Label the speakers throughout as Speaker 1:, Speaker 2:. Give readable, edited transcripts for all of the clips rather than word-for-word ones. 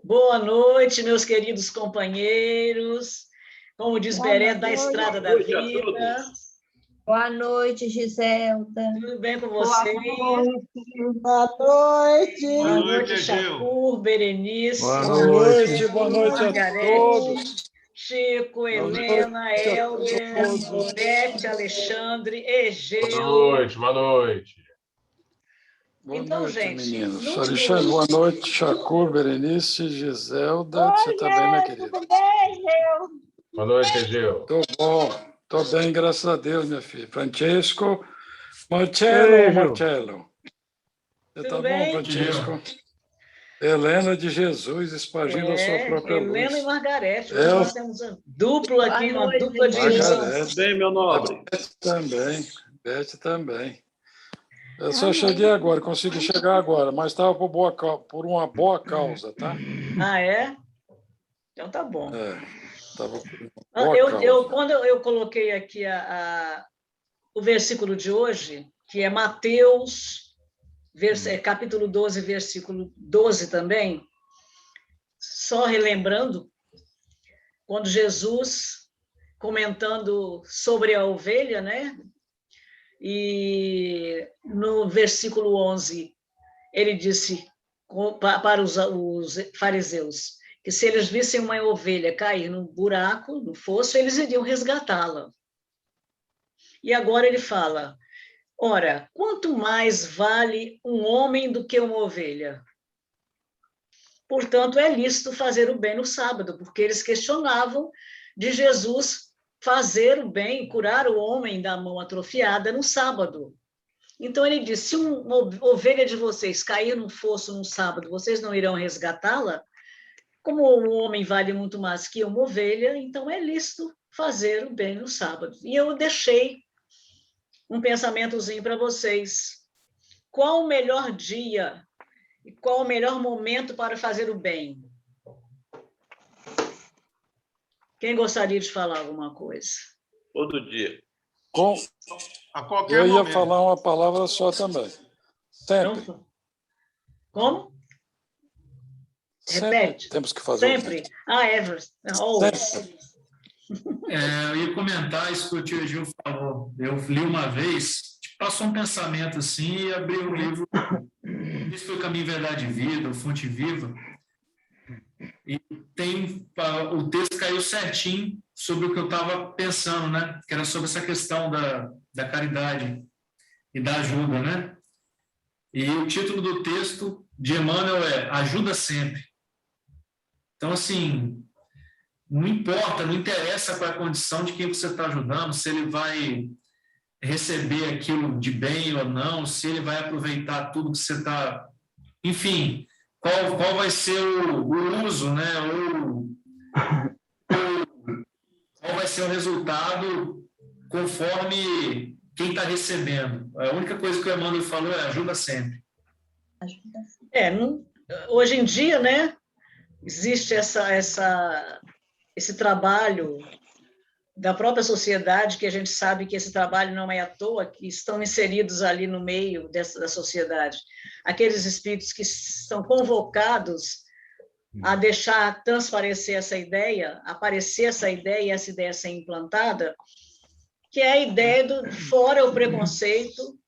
Speaker 1: Boa noite, meus queridos companheiros. Como diz Beré, da Estrada da Vida.
Speaker 2: Boa noite, Giselda.
Speaker 1: Tudo bem com vocês?
Speaker 2: Boa
Speaker 3: noite.
Speaker 1: Boa noite, Chacur, Berenice.
Speaker 4: Boa noite a
Speaker 1: Margarete,
Speaker 4: todos.
Speaker 1: Chico, Helena, Helder, Bete, Alexandre, Egeu.
Speaker 5: Boa noite.
Speaker 4: Boa
Speaker 1: Então,
Speaker 4: noite,
Speaker 1: gente,
Speaker 4: meninos. Alexandre, boa noite. Chacur, Berenice, Giselda. Você está bem, minha querida?
Speaker 2: Tudo bem, Geu?
Speaker 5: Boa noite, Egeu.
Speaker 4: Estou bom. Estou bem, graças a Deus, minha filha. Francesco, Marcelo. Você está bom, Francesco? Helena de Jesus, espargindo a sua própria luz.
Speaker 1: Helena e Margarete. Nós temos um duplo aqui, uma dupla de
Speaker 4: Margarete.
Speaker 3: Bem, meu nobre.
Speaker 4: Bete também. Eu só cheguei agora, consegui chegar agora, mas estava por uma boa causa, tá?
Speaker 1: Ah, é? Então tá bom.
Speaker 4: Estava por uma boa causa.
Speaker 1: Quando eu coloquei aqui o versículo de hoje, que é Mateus, capítulo 12, versículo 12 também, só relembrando, quando Jesus, comentando sobre a ovelha, né? E no versículo 11, ele disse para os fariseus que se eles vissem uma ovelha cair no buraco, no fosso, eles iriam resgatá-la. E agora ele fala, ora, quanto mais vale um homem do que uma ovelha? Portanto, é lícito fazer o bem no sábado, porque eles questionavam de Jesus fazer o bem, curar o homem da mão atrofiada no sábado. Então ele disse, se uma ovelha de vocês cair num fosso no sábado, vocês não irão resgatá-la? Como o homem vale muito mais que uma ovelha, então é lícito fazer o bem no sábado. E eu deixei um pensamentozinho para vocês. Qual o melhor dia e qual o melhor momento para fazer o bem? Quem gostaria de falar alguma coisa?
Speaker 3: Todo dia.
Speaker 5: A qualquer
Speaker 4: Eu ia
Speaker 5: momento.
Speaker 4: falar uma palavra só também. Sempre.
Speaker 1: Como? Repete.
Speaker 4: Temos que fazer.
Speaker 1: Sempre. Always.
Speaker 4: Sempre.
Speaker 6: Eu ia comentar isso que o tio Gil falou. Eu li uma vez, passou um pensamento assim e abri o livro. Isso foi o Caminho, Verdade e Vida, o Fonte Viva. E o texto caiu certinho sobre o que eu estava pensando, né? Que era sobre essa questão da caridade e da ajuda, né? E o título do texto de Emmanuel é Ajuda Sempre. Então, assim, não importa, não interessa qual é a condição de quem você está ajudando, se ele vai receber aquilo de bem ou não, se ele vai aproveitar tudo que você está... Enfim, qual vai ser o uso, né? Qual vai ser o resultado conforme quem está recebendo. A única coisa que o Emmanuel falou é ajuda sempre.
Speaker 1: Hoje em dia, né, existe esse trabalho da própria sociedade, que a gente sabe que esse trabalho não é à toa, que estão inseridos ali no meio da sociedade. Aqueles espíritos que são convocados a deixar transparecer essa ideia, aparecer essa ideia e essa ideia ser implantada, que é a ideia do fora o preconceito,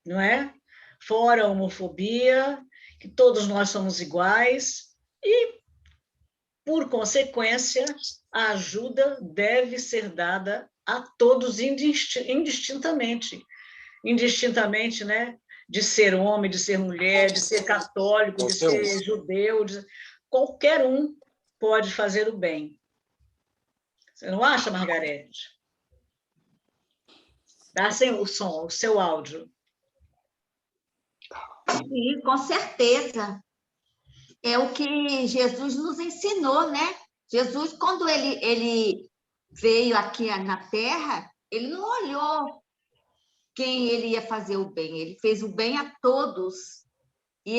Speaker 1: não é? Fora a homofobia, que todos nós somos iguais e, por consequência, a ajuda deve ser dada a todos indistintamente. Indistintamente, né? De ser homem, de ser mulher, de ser católico, de ser judeu, qualquer um pode fazer o bem. Você não acha, Margarete? Dá sem o som, o seu áudio.
Speaker 2: Sim, com certeza. É o que Jesus nos ensinou, né? Jesus, quando ele veio aqui na Terra, ele não olhou quem ele ia fazer o bem, ele fez o bem a todos. E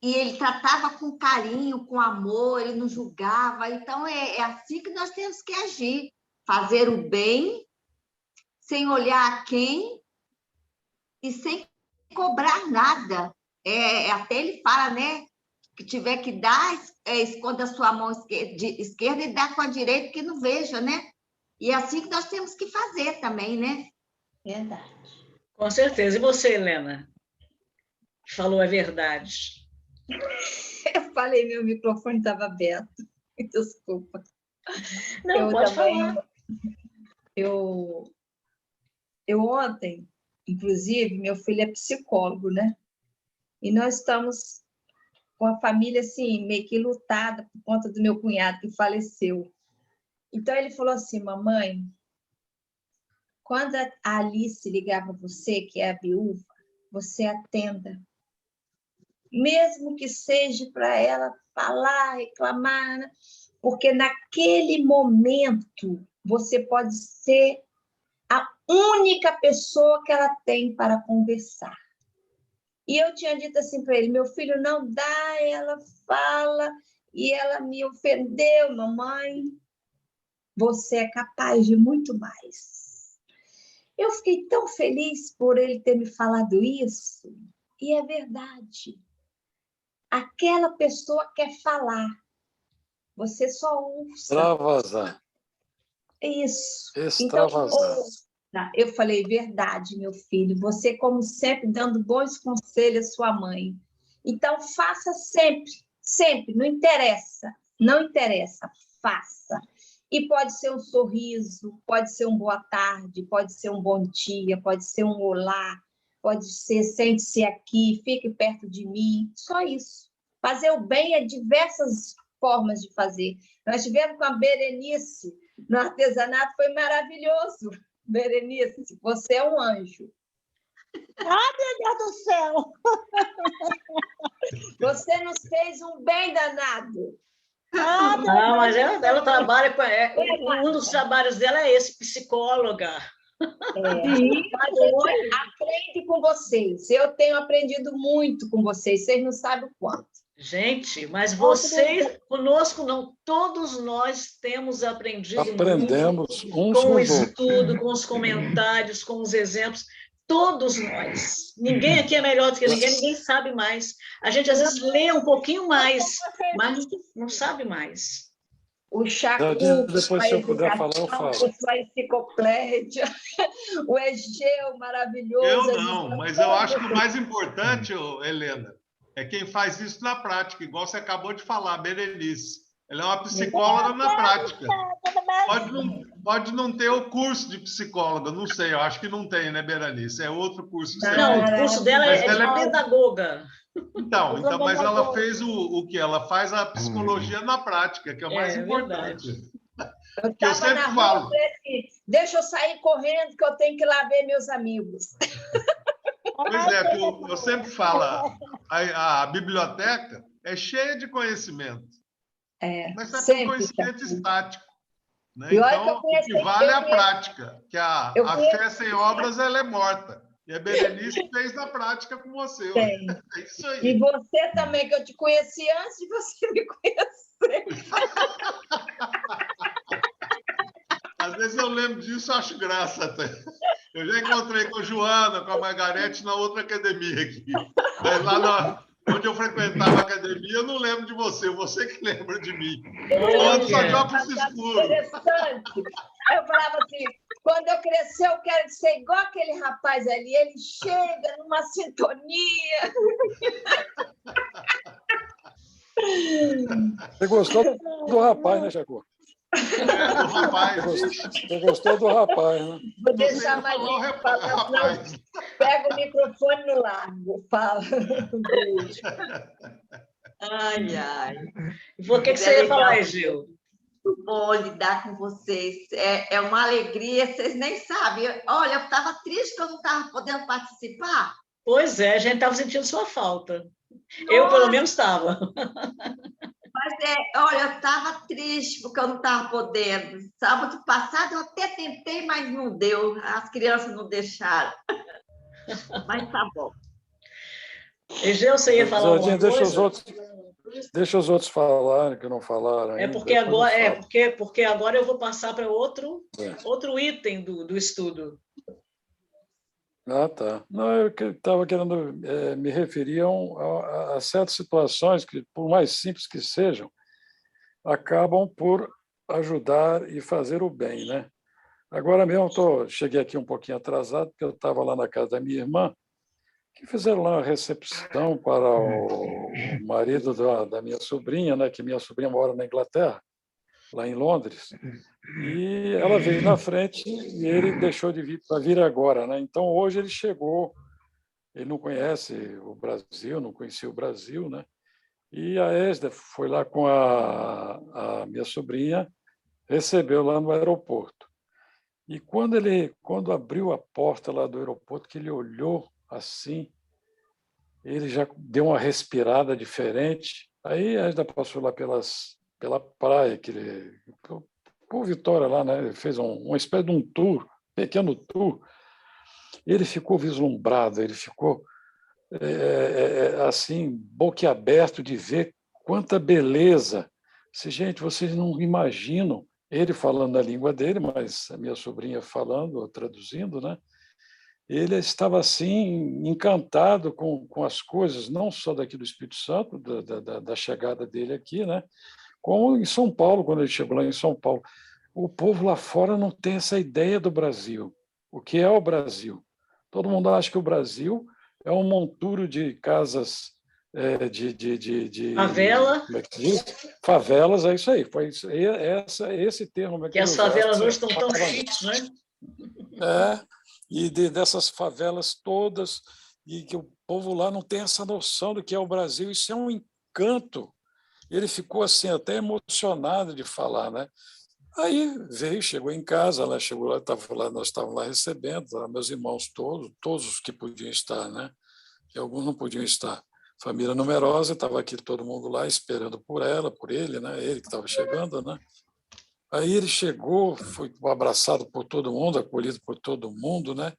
Speaker 2: ele tratava com carinho, com amor, ele não julgava. Então, é assim que nós temos que agir. Fazer o bem, sem olhar a quem e sem cobrar nada. Até ele fala, né? que tiver que dar, esconda a sua mão esquerda e dá com a direita, que não veja, né? E é assim que nós temos que fazer também, né?
Speaker 1: Verdade. Com certeza. E você, Helena? Que falou a verdade.
Speaker 7: Eu falei, meu microfone estava aberto. Desculpa.
Speaker 1: Não, pode falar.
Speaker 7: Eu ontem, inclusive, meu filho é psicólogo, né? E nós estamos com a família, assim, meio que lutada por conta do meu cunhado que faleceu. Então, ele falou assim, mamãe, quando a Alice ligar para você, que é a viúva, você atenda. Mesmo que seja para ela falar, reclamar, né? Porque naquele momento você pode ser a única pessoa que ela tem para conversar. E eu tinha dito assim para ele, meu filho, não dá, ela fala, e ela me ofendeu, mamãe. Você é capaz de muito mais. Eu fiquei tão feliz por ele ter me falado isso, e é verdade. Aquela pessoa quer falar, você só ouça.
Speaker 4: Extravasar.
Speaker 7: Isso.
Speaker 4: Extravasar.
Speaker 7: Então, eu falei, verdade, meu filho, você, como sempre, dando bons conselhos à sua mãe. Então, faça sempre, sempre, não interessa, faça. E pode ser um sorriso, pode ser um boa tarde, pode ser um bom dia, pode ser um olá, pode ser sente-se aqui, fique perto de mim, só isso. Fazer o bem é diversas formas de fazer. Nós tivemos com a Berenice no artesanato, foi maravilhoso. Berenice, você é um anjo.
Speaker 3: Ai, meu Deus do céu!
Speaker 7: Você nos fez um bem danado.
Speaker 1: Não, mas ela trabalha com... um dos trabalhos dela é esse, psicóloga.
Speaker 7: Mas eu aprendo com vocês. Eu tenho aprendido muito com vocês. Vocês não sabem o quanto.
Speaker 1: Gente, mas vocês, conosco não, todos nós temos aprendido
Speaker 4: Aprendemos
Speaker 1: muito,
Speaker 4: uns
Speaker 1: com o
Speaker 4: com os
Speaker 1: estudo, com os comentários, com os exemplos, todos nós. Ninguém aqui é melhor do que ninguém sabe mais. A gente, às vezes, lê um pouquinho mais, mas não sabe mais.
Speaker 7: O Chaco,
Speaker 4: depois, se eu puder falar, eu falo.
Speaker 7: Sua enciclopédia, o Egeu maravilhoso.
Speaker 5: Eu não, mas eu acho que o mais importante, Helena, é quem faz isso na prática, igual você acabou de falar, Berenice. Ela é uma psicóloga na prática. Pode não ter o curso de psicóloga, não sei, eu acho que não tem, né, Berenice? É outro curso que você
Speaker 1: Não,
Speaker 5: fez.
Speaker 1: o curso dela é de pedagoga.
Speaker 5: Então, mas ela fez o que? Ela faz a psicologia na prática, que é o mais importante.
Speaker 7: Eu sempre falo. Assim, deixa eu sair correndo, que eu tenho que ir lá ver meus amigos.
Speaker 5: Pois é, eu sempre falo, a biblioteca é cheia de conhecimento, mas é um conhecimento estático. Né? Então, o que vale é a prática, que a fé sem obras ela é morta. E a Berenice fez na prática com você. É isso aí.
Speaker 7: E você também, que eu te conheci antes de você me conhecer.
Speaker 5: Às vezes eu lembro disso e acho graça até. Eu já encontrei com a Joana, com a Margarete na outra academia aqui. Mas lá onde eu frequentava a academia, eu não lembro de você que lembra de mim. Eu só de óculos escuros.
Speaker 7: Interessante. Eu falava assim, quando eu crescer, eu quero ser igual aquele rapaz ali. Ele chega numa sintonia.
Speaker 4: Você gostou do rapaz, né, Jaco?
Speaker 5: Do rapaz.
Speaker 4: Você gostou do rapaz, né?
Speaker 7: Vou deixar mais falar, pega o microfone no largo, fala.
Speaker 2: Ai, ai.
Speaker 1: O que você ia falar, Gil?
Speaker 2: Muito bom lidar com vocês. É uma alegria, vocês nem sabem. Olha, eu estava triste que eu não estava podendo participar.
Speaker 1: Pois é, a gente estava sentindo sua falta. Eu, pelo menos, estava.
Speaker 2: Mas, olha, eu estava triste porque eu não estava podendo. Sábado passado eu até tentei, mas não deu. As crianças não deixaram. Mas tá bom.
Speaker 1: Egeu, você ia falar alguma coisa?
Speaker 4: Deixa os outros falarem, que não falaram ainda.
Speaker 1: Porque agora eu vou passar para outro item do estudo.
Speaker 4: Ah, tá. Não, eu estava querendo me referir a certas situações que, por mais simples que sejam, acabam por ajudar e fazer o bem, né? Agora mesmo cheguei aqui um pouquinho atrasado, porque eu estava lá na casa da minha irmã, que fizeram lá uma recepção para o marido da minha sobrinha, né? Que minha sobrinha mora na Inglaterra, lá em Londres. E ela veio na frente e ele deixou de vir para vir agora, né? Então hoje ele chegou. Ele não conhece o Brasil, não conhecia o Brasil, né? E a Esda foi lá com a minha sobrinha, recebeu lá no aeroporto. E quando abriu a porta lá do aeroporto, que ele olhou assim, ele já deu uma respirada diferente. Aí a Esda passou lá pela praia, por Vitória lá, né? Ele fez uma espécie de um tour, pequeno tour. Ele ficou vislumbrado, ele ficou assim, boquiaberto de ver quanta beleza. Gente, vocês não imaginam, ele falando a língua dele, mas a minha sobrinha falando, traduzindo, né? Ele estava assim, encantado com as coisas, não só daqui do Espírito Santo, da chegada dele aqui, né? Como em São Paulo, quando ele chegou lá em São Paulo. O povo lá fora não tem essa ideia do Brasil. O que é o Brasil? Todo mundo acha que o Brasil é um monturo de casas
Speaker 1: Favela.
Speaker 4: como é que diz? Favelas, é isso aí. Foi esse termo
Speaker 1: que as favelas hoje estão tão chiques, né?
Speaker 4: E dessas favelas todas, e que o povo lá não tem essa noção do que é o Brasil. Isso é um encanto. Ele ficou assim até emocionado de falar, né? Aí chegou em casa, ela chegou lá, nós estávamos lá recebendo, meus irmãos todos os que podiam estar, né? E alguns não podiam estar. Família numerosa, estava aqui todo mundo lá esperando por ela, por ele, né? Ele que estava chegando, né? Aí ele chegou, foi abraçado por todo mundo, acolhido por todo mundo, né?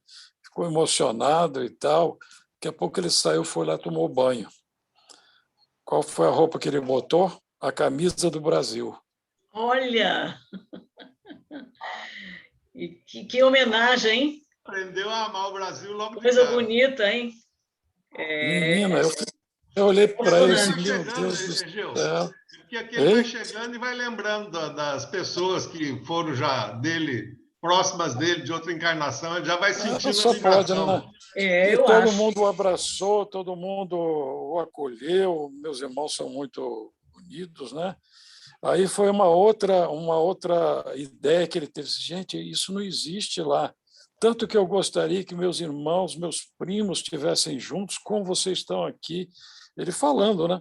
Speaker 4: Ficou emocionado e tal. Daqui a pouco ele saiu, foi lá, tomou banho. Qual foi a roupa que ele botou? A camisa do Brasil.
Speaker 1: Olha! E que homenagem, hein?
Speaker 5: Aprendeu a amar o Brasil logo
Speaker 1: Coisa bonita, hein?
Speaker 4: Menina, eu olhei para ele assim, meu Deus do céu.
Speaker 5: Porque aqui ele vai chegando e vai lembrando das pessoas que foram já próximas dele, de outra encarnação, ele já vai sentindo
Speaker 4: só
Speaker 5: a vibração.
Speaker 4: Pode, né? E todo mundo o abraçou, todo mundo o acolheu, meus irmãos são muito unidos, né? Aí foi uma outra ideia que ele teve. Gente, isso não existe lá. Tanto que eu gostaria que meus irmãos, meus primos estivessem juntos, como vocês estão aqui. Ele falando, né?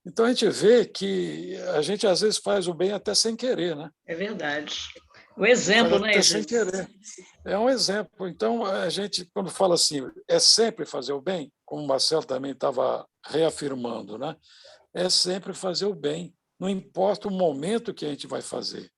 Speaker 4: Então a gente vê que a gente às vezes faz o bem até sem querer, né?
Speaker 1: É verdade. O exemplo, né,
Speaker 4: gente? Sem querer. É um exemplo. Então a gente, quando fala assim, é sempre fazer o bem, como o Marcelo também estava reafirmando, né? É sempre fazer o bem. Não importa o momento que a gente vai fazer.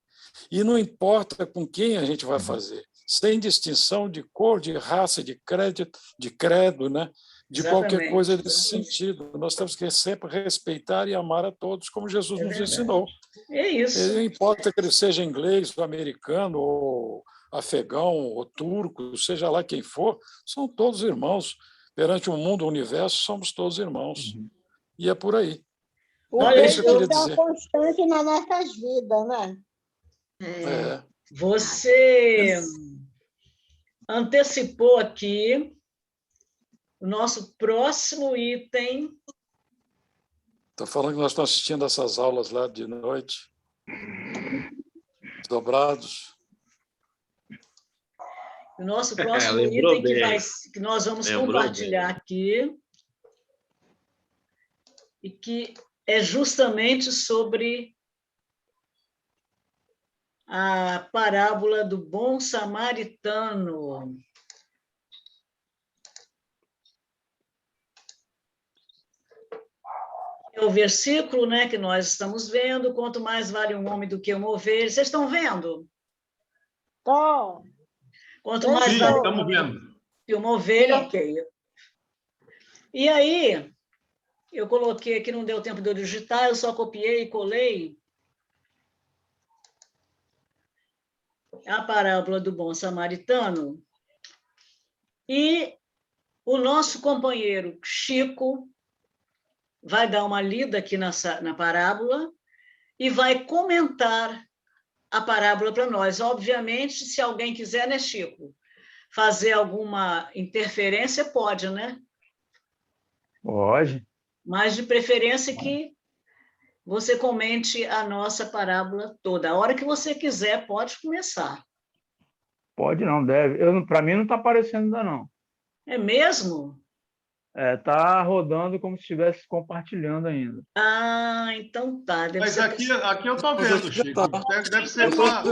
Speaker 4: E não importa com quem a gente vai fazer. Sem distinção de cor, de raça, de credo, né? De qualquer coisa desse sentido. Nós temos que sempre respeitar e amar a todos, como Jesus nos ensinou.
Speaker 1: É isso.
Speaker 4: Não importa que ele seja inglês, ou americano, ou afegão, ou turco, seja lá quem for, são todos irmãos. Perante o mundo, o universo, somos todos irmãos. E é por aí.
Speaker 3: Olha, isso que eu queria dizer. Constante nas nossas vidas, né?
Speaker 1: Você antecipou aqui o nosso próximo item.
Speaker 4: Estou falando que nós estamos assistindo essas aulas lá de noite, dobrados.
Speaker 1: O nosso próximo item que nós vamos compartilhar aqui e que é justamente sobre a parábola do bom samaritano. É o versículo, né, que nós estamos vendo, quanto mais vale um homem do que uma ovelha. Vocês estão vendo?
Speaker 3: Estou.
Speaker 1: Quanto mais vale
Speaker 5: estamos vendo.
Speaker 1: Que uma ovelha, ok. E aí, eu coloquei aqui, não deu tempo de eu digitar, eu só copiei e colei a parábola do bom samaritano. E O nosso companheiro Chico vai dar uma lida aqui na parábola e vai comentar a parábola para nós. Obviamente, se alguém quiser, né, Chico, fazer alguma interferência, pode, né?
Speaker 8: Pode.
Speaker 1: Mas de preferência que você comente a nossa parábola toda. A hora que você quiser, pode começar.
Speaker 8: Pode não, deve. Para mim não está aparecendo ainda não.
Speaker 1: É mesmo?
Speaker 8: Está rodando como se estivesse compartilhando ainda.
Speaker 1: Ah, então tá.
Speaker 5: Mas aqui eu estou vendo, Chico. Deve ser uma...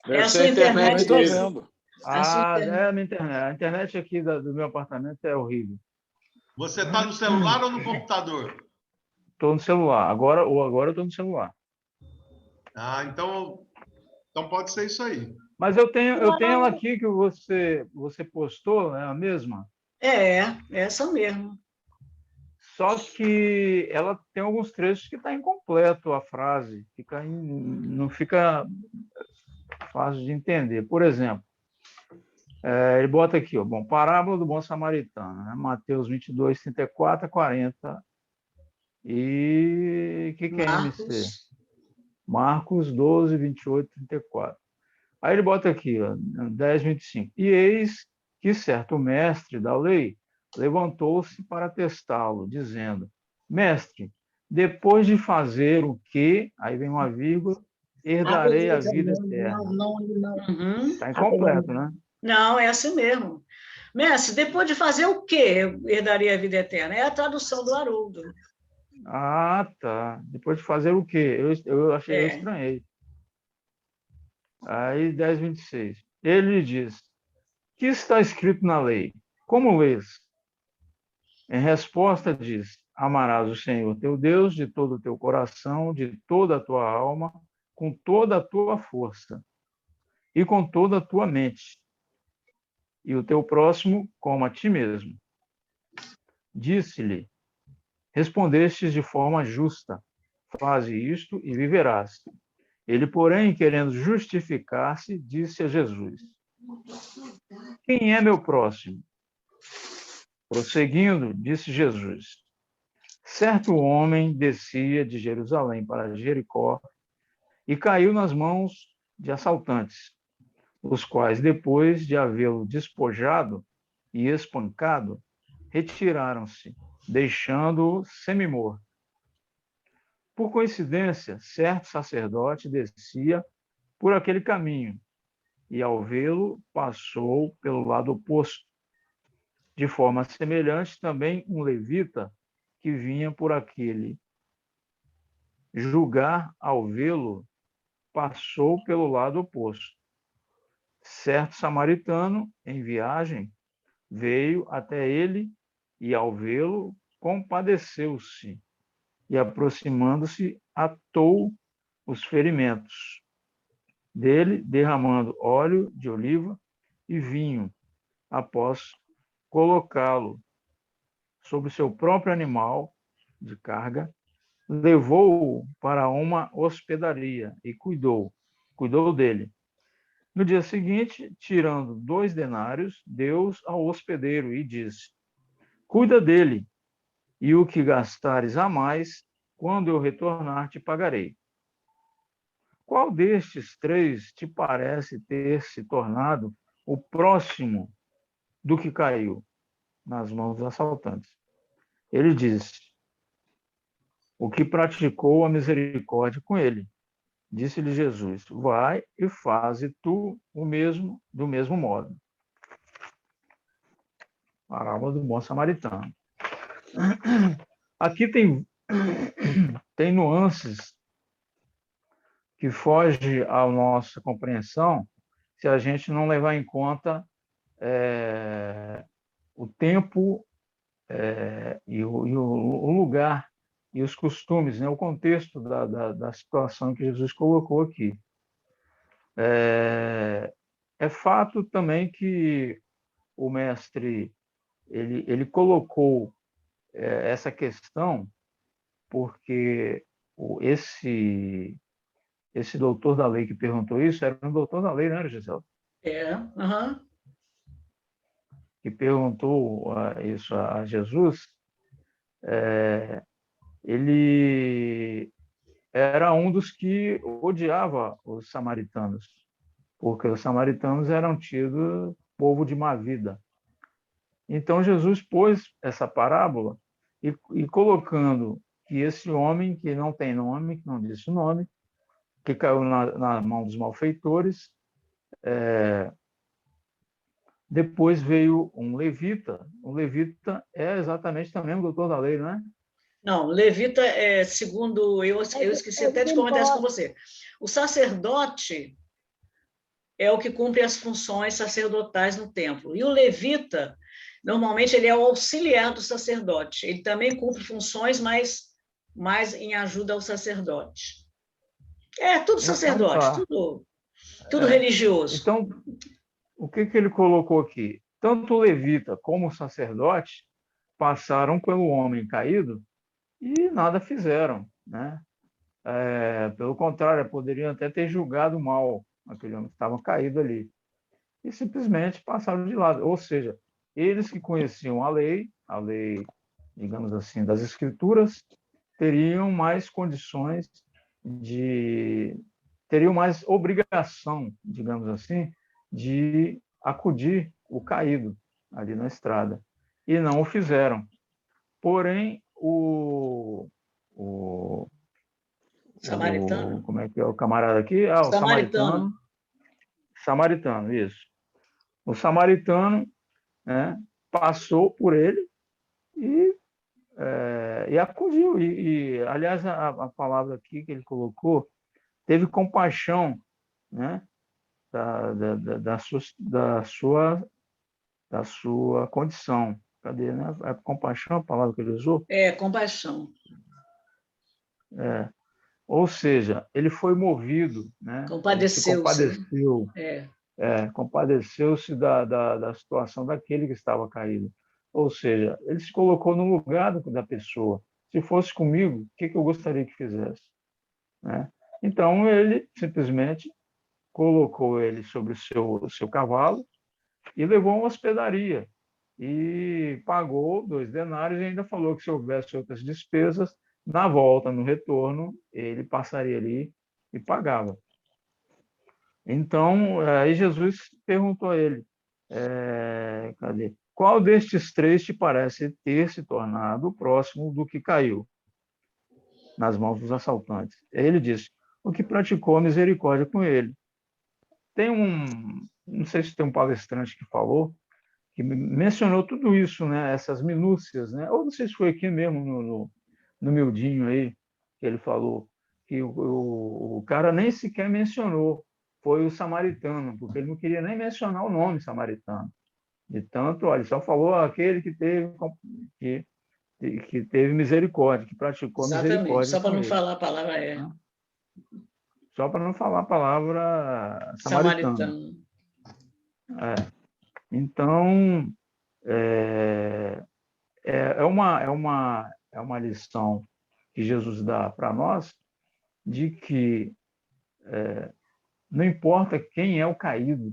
Speaker 1: É a sua internet.
Speaker 4: Estou vendo.
Speaker 8: É a minha internet. A internet aqui do meu apartamento é horrível.
Speaker 5: Você está no celular ou no computador?
Speaker 8: Estou no celular. Agora eu estou no celular.
Speaker 5: Ah, então pode ser isso aí.
Speaker 8: Mas eu tenho ela aqui que você postou, é a mesma?
Speaker 1: É essa mesmo.
Speaker 8: Só que ela tem alguns trechos que está incompleto a frase, não fica fácil de entender. Por exemplo, ele bota aqui, bom, parábola do bom samaritano, né? Mateus 22, 34 a 40. E o que é MC? Marcos 12, 28, 34. Aí ele bota aqui, 10, 25. E eis que certo mestre da lei levantou-se para testá-lo, dizendo: Mestre, depois de fazer o que, aí vem uma vírgula, herdarei a vida eterna. Está incompleto, né?
Speaker 1: Não, é assim mesmo. Mestre, depois de fazer o que herdarei a vida eterna? É a tradução do Haroldo.
Speaker 8: Ah, tá. Depois de fazer o quê? Eu estranhei. Aí, 10, 26. Ele lhe diz: que está escrito na lei? Como lês? Em resposta, diz: amarás o Senhor teu Deus de todo o teu coração, de toda a tua alma, com toda a tua força e com toda a tua mente, e o teu próximo como a ti mesmo. Disse-lhe: respondestes de forma justa, faze isto e viverás. Ele, porém, querendo justificar-se, disse a Jesus: quem é meu próximo? Prosseguindo, disse Jesus: certo homem descia de Jerusalém para Jericó e caiu nas mãos de assaltantes, os quais, depois de havê-lo despojado e espancado, retiraram-se, deixando-o semi-morto. Por coincidência, certo sacerdote descia por aquele caminho e, ao vê-lo, passou pelo lado oposto. De forma semelhante, também um levita que vinha por aquele julgar, ao vê-lo, passou pelo lado oposto. Certo samaritano, em viagem, veio até ele e, ao vê-lo, compadeceu-se e, aproximando-se, atou os ferimentos dele, derramando óleo de oliva e vinho, após colocá-lo sobre o seu próprio animal de carga, levou-o para uma hospedaria e cuidou dele. No dia seguinte, tirando 2 denários, deu-os ao hospedeiro e disse: cuida dele, e o que gastares a mais, quando eu retornar, te pagarei. Qual destes 3 te parece ter se tornado o próximo do que caiu nas mãos dos assaltantes? Ele disse: o que praticou a misericórdia com ele. Disse-lhe Jesus: vai e faze tu o mesmo, do mesmo modo. Parábola do bom samaritano. Aqui tem nuances que fogem à nossa compreensão se a gente não levar em conta o tempo e o lugar e os costumes, né? O contexto da situação que Jesus colocou aqui. É fato também que o mestre ele colocou essa questão porque esse doutor da lei que perguntou isso era um doutor da lei, não era, Gisela?
Speaker 1: Uhum.
Speaker 8: que perguntou isso a Jesus, ele era um dos que odiava os samaritanos, porque os samaritanos eram tidos povo de má vida. Então, Jesus pôs essa parábola e colocando que esse homem, que não tem nome, que não disse o nome, que caiu na mão dos malfeitores, depois veio um levita. O levita é exatamente também o doutor da lei, não é?
Speaker 1: Não, levita, segundo eu esqueci até de comentar isso com você. O sacerdote é o que cumpre as funções sacerdotais no templo. E o levita, normalmente, ele é o auxiliar do sacerdote. Ele também cumpre funções, mas mais em ajuda ao sacerdote. Tudo sacerdote, então, tudo religioso.
Speaker 8: Então, o que ele colocou aqui? Tanto o levita como o sacerdote passaram pelo homem caído e nada fizeram, né? Pelo contrário, poderiam até ter julgado mal aquele homem que estava caído ali e simplesmente passaram de lado. Ou seja, eles que conheciam a lei, digamos assim, das escrituras, teriam mais condições teriam mais obrigação, digamos assim, de acudir o caído ali na estrada. E não o fizeram. Porém, o
Speaker 1: samaritano.
Speaker 8: Como é que é o camarada aqui? O samaritano. Samaritano, isso. O samaritano, né, passou por ele e acudiu. Aliás, a palavra aqui que ele colocou, teve compaixão, né, da sua condição. Cadê, né? É compaixão a palavra que ele usou?
Speaker 1: Compaixão.
Speaker 8: Ou seja, ele foi movido, né? Compadeceu-se da situação daquele que estava caído. Ou seja, ele se colocou no lugar da pessoa. Se fosse comigo, o que eu gostaria que fizesse? Né? Então, ele simplesmente colocou ele sobre o seu cavalo e levou a uma hospedaria. E pagou 2 denários e ainda falou que se houvesse outras despesas, na volta, no retorno, ele passaria ali e pagava. Então, aí Jesus perguntou a ele, qual destes 3 te parece ter se tornado próximo do que caiu nas mãos dos assaltantes? Ele disse, o que praticou misericórdia com ele. Não sei se tem um palestrante que falou, que mencionou tudo isso, né? Essas minúcias, né? Ou não sei se foi aqui mesmo no Mildinho aí, que ele falou que o cara nem sequer mencionou, foi o samaritano, porque ele não queria nem mencionar o nome samaritano. De tanto, olha, só falou aquele que teve misericórdia, que praticou misericórdia.
Speaker 1: Só para não falar a palavra
Speaker 8: Só para não falar a palavra samaritano. Então, é uma lição que Jesus dá para nós de que não importa quem é o caído.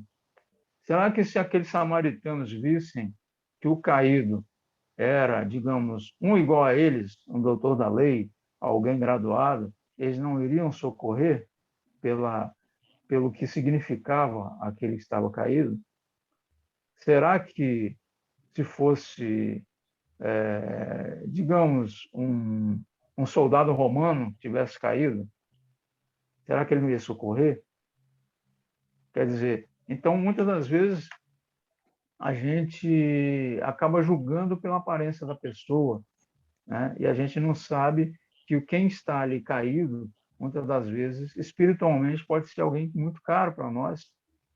Speaker 8: Será que se aqueles samaritanos vissem que o caído era, digamos, um igual a eles, um doutor da lei, alguém graduado, eles não iriam socorrer pelo que significava aquele que estava caído? Será que se fosse, digamos, um soldado romano tivesse caído, será que ele não ia socorrer? Quer dizer, então, muitas das vezes, a gente acaba julgando pela aparência da pessoa, né? E a gente não sabe que quem está ali caído, muitas das vezes, espiritualmente, pode ser alguém muito caro para nós,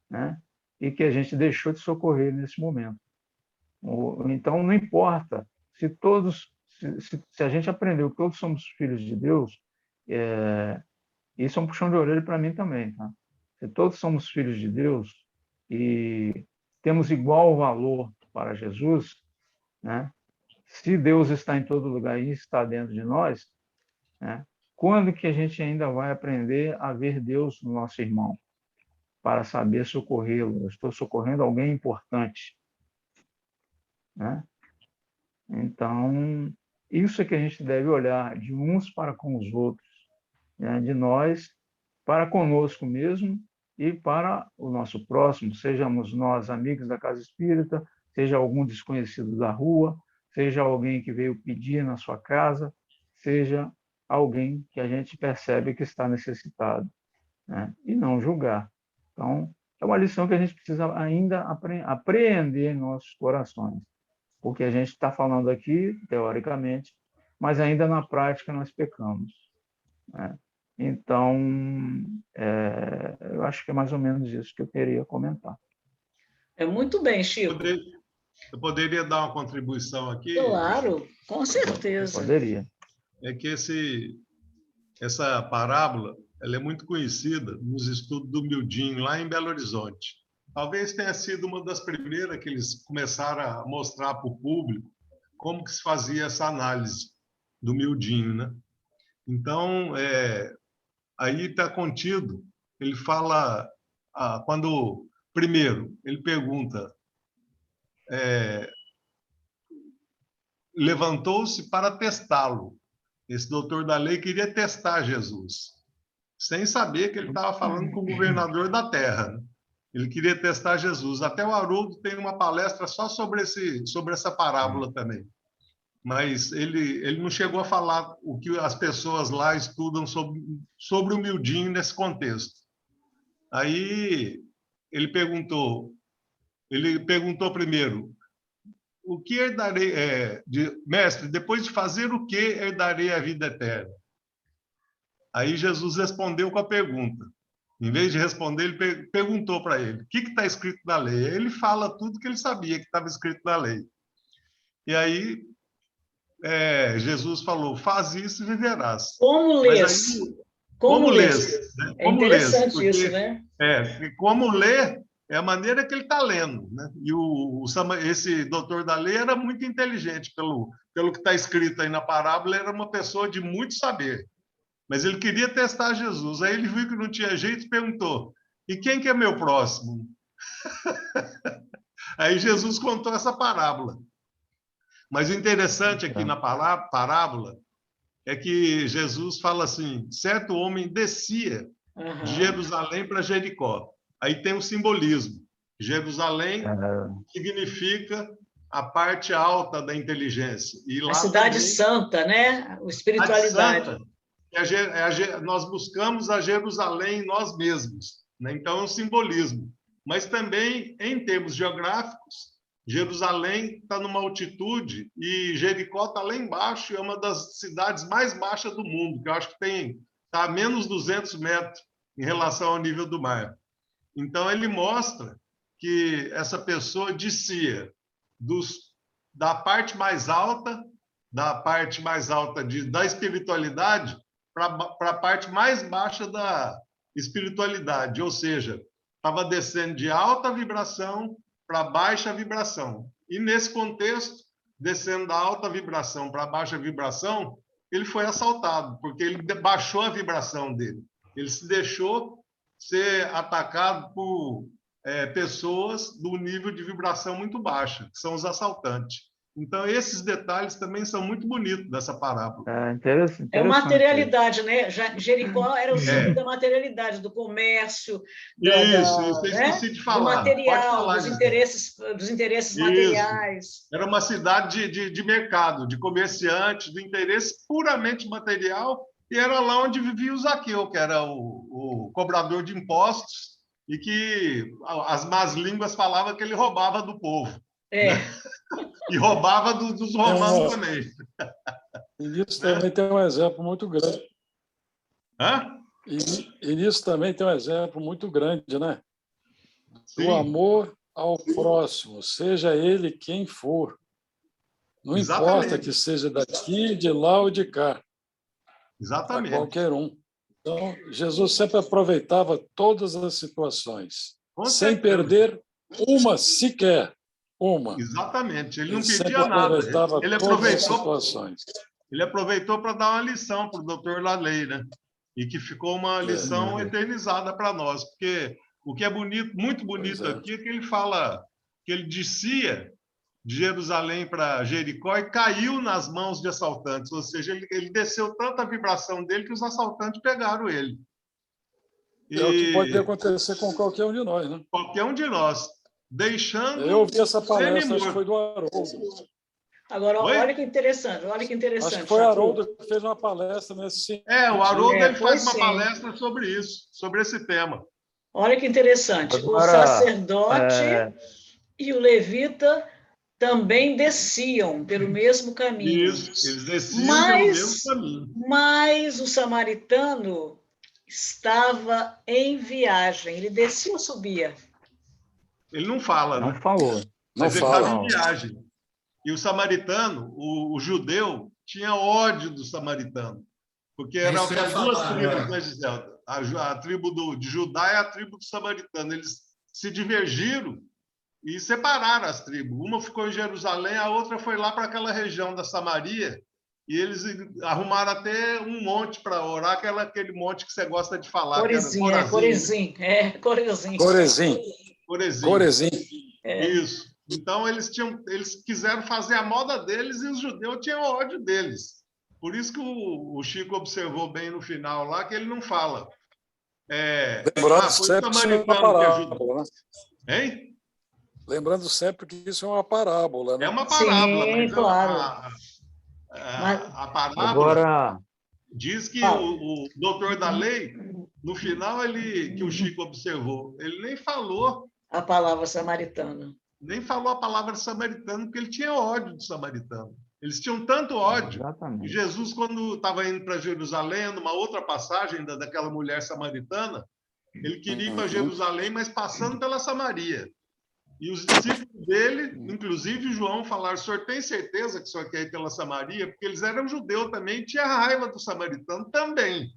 Speaker 8: né? E que a gente deixou de socorrer nesse momento. Então, não importa se a gente aprendeu que todos somos filhos de Deus, isso é um puxão de orelha para mim também, tá? Se todos somos filhos de Deus e temos igual valor para Jesus, né? Se Deus está em todo lugar e está dentro de nós, né? Quando que a gente ainda vai aprender a ver Deus no nosso irmão para saber socorrê-lo? Eu estou socorrendo alguém importante. né? Então, isso é que a gente deve olhar de uns para com os outros, né? De nós para conosco mesmo e para o nosso próximo, sejamos nós amigos da casa espírita, seja algum desconhecido da rua, seja alguém que veio pedir na sua casa, seja alguém que a gente percebe que está necessitado, né? E não julgar. Então, é uma lição que a gente precisa ainda apreender em nossos corações, porque a gente está falando aqui, teoricamente, mas ainda na prática nós pecamos, né? Então, eu acho que é mais ou menos isso que eu queria comentar.
Speaker 1: É muito bem, Chico.
Speaker 5: Eu poderia dar uma contribuição aqui?
Speaker 1: Claro, com certeza.
Speaker 8: Poderia.
Speaker 5: É que essa parábola ela é muito conhecida nos estudos do Mildinho, lá em Belo Horizonte. Talvez tenha sido uma das primeiras que eles começaram a mostrar para o público como que se fazia essa análise do Mildinho, né? Então, aí está contido, ele fala, primeiro, ele pergunta, levantou-se para testá-lo. Esse doutor da lei queria testar Jesus, sem saber que ele estava falando com o governador da terra, né? Ele queria testar Jesus. Até o Haroldo tem uma palestra só sobre essa parábola também. Mas ele não chegou a falar o que as pessoas lá estudam sobre o Mildinho nesse contexto. Aí ele perguntou primeiro, o que herdarei, mestre, depois de fazer o que herdarei a vida eterna? Aí Jesus respondeu com a pergunta. Em vez de responder, ele perguntou para ele, o que está escrito na lei? Ele fala tudo que ele sabia que estava escrito na lei. E aí Jesus falou, faz isso e viverás.
Speaker 1: Como lês?
Speaker 5: Como lês? Né?
Speaker 1: É interessante isso, né?
Speaker 5: Como ler é a maneira que ele está lendo, né? E esse doutor da lei era muito inteligente, pelo que está escrito aí na parábola, era uma pessoa de muito saber. Mas ele queria testar Jesus. Aí ele viu que não tinha jeito e perguntou, e quem que é meu próximo? Aí Jesus contou essa parábola. Mas o interessante aqui na parábola é que Jesus fala assim, certo homem descia de Jerusalém para Jericó. Aí tem um simbolismo. Jerusalém significa a parte alta da inteligência. E lá
Speaker 1: a cidade
Speaker 5: também,
Speaker 1: santa, né? A espiritualidade.
Speaker 5: Santa, nós buscamos a Jerusalém em nós mesmos, né? Então é um simbolismo. Mas também, em termos geográficos, Jerusalém está numa altitude e Jericó está lá embaixo, é uma das cidades mais baixas do mundo, que eu acho que está a menos 200 metros em relação ao nível do mar. Então, ele mostra que essa pessoa descia da parte mais alta da espiritualidade para a parte mais baixa da espiritualidade, ou seja, estava descendo de alta vibração para baixa vibração. E, nesse contexto, descendo da alta vibração para a baixa vibração, ele foi assaltado, porque ele baixou a vibração dele. Ele se deixou ser atacado por pessoas do nível de vibração muito baixa, que são os assaltantes. Então, esses detalhes também são muito bonitos dessa parábola.
Speaker 8: Interessante.
Speaker 1: É materialidade, né? Jericó era o símbolo da materialidade, do comércio,
Speaker 5: isso, eu esqueci de falar.
Speaker 1: Do material, dos interesses materiais.
Speaker 5: Era uma cidade de mercado, de comerciantes, do interesse puramente material, e era lá onde vivia o Zaqueu, que era o cobrador de impostos, e que as más línguas falavam que ele roubava do povo. Né? E roubava dos romanos também.
Speaker 4: E nisso também tem um exemplo muito grande. E nisso também tem um exemplo muito grande, né? Sim. O amor ao próximo, seja ele quem for. Não importa que seja daqui, de lá ou de cá.
Speaker 5: Exatamente.
Speaker 4: Para qualquer um. Então, Jesus sempre aproveitava todas as situações, sem perder uma sequer.
Speaker 5: Exatamente. Ele não pedia nada. Ele aproveitou para dar uma lição para o doutor Lalei, né? E que ficou uma lição eternizada para nós, porque o que é bonito, muito bonito aqui, é que ele fala que ele descia de Jerusalém para Jericó e caiu nas mãos de assaltantes, ou seja, ele desceu tanta vibração dele que os assaltantes pegaram ele.
Speaker 4: É o que pode acontecer com qualquer um de nós, né?
Speaker 5: Qualquer um de nós, deixando...
Speaker 4: Eu ouvi essa palestra, acho que foi do Haroldo.
Speaker 1: Agora, olha que interessante, olha que interessante.
Speaker 4: Acho que foi o Haroldo que fez uma palestra nesse sentido.
Speaker 5: O Haroldo ele faz uma palestra sobre isso, sobre esse tema.
Speaker 1: Olha que interessante. Agora, o sacerdote e o levita também desciam pelo mesmo caminho.
Speaker 5: Isso, eles desciam pelo mesmo caminho.
Speaker 1: Mas o samaritano estava em viagem. Ele descia ou subia?
Speaker 5: Ele não fala,
Speaker 8: Não
Speaker 5: né?
Speaker 8: falou.
Speaker 5: Mas ele estava em viagem. E o samaritano, o judeu, tinha ódio do samaritano. Porque eram duas tribos, né, Gisele? A tribo de Judá e a tribo do samaritano. Eles se divergiram e separaram as tribos. Uma ficou em Jerusalém, a outra foi lá para aquela região da Samaria. E eles arrumaram até um monte para orar, aquele monte que você gosta de falar.
Speaker 1: Corazim.
Speaker 5: Isso. Então, eles quiseram fazer a moda deles e os judeus tinham ódio deles. Por isso que o Chico observou bem no final lá, que ele não fala.
Speaker 4: Lembrando sempre que isso é uma parábola, né?
Speaker 5: Hein?
Speaker 4: Lembrando sempre que isso é uma parábola, né?
Speaker 5: É uma parábola,
Speaker 1: mas
Speaker 5: claro. A parábola diz que o doutor da lei, no final, que o Chico observou, ele nem falou
Speaker 1: a palavra samaritana.
Speaker 5: Nem falou a palavra samaritano, porque ele tinha ódio do samaritano. Eles tinham tanto ódio. Que Jesus, quando estava indo para Jerusalém, numa outra passagem daquela mulher samaritana, ele queria ir para Jerusalém, mas passando pela Samaria. E os discípulos dele, inclusive João, falaram: o senhor tem certeza que o senhor quer ir pela Samaria? Porque eles eram judeus também, e tinha raiva do samaritano também.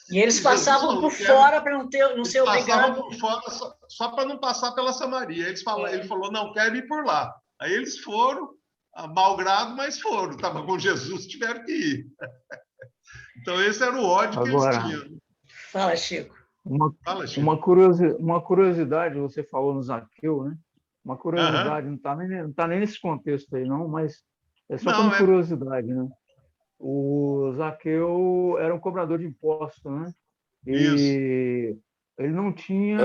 Speaker 1: E eles passavam por fora para não ser obrigado.
Speaker 5: Passavam por fora só para não passar pela Samaria. Ele falou: não, quero ir por lá. Aí eles foram, malgrado, mas foram. Estava com Jesus, tiveram que ir. Então, esse era o ódio que eles tinham.
Speaker 1: Fala, Chico.
Speaker 8: Uma curiosidade, você falou no Zaqueu, né? Uma curiosidade, não está nem nesse contexto aí, não, mas é só como curiosidade, né? O Zaqueu era um cobrador de impostos, né? E ele não tinha,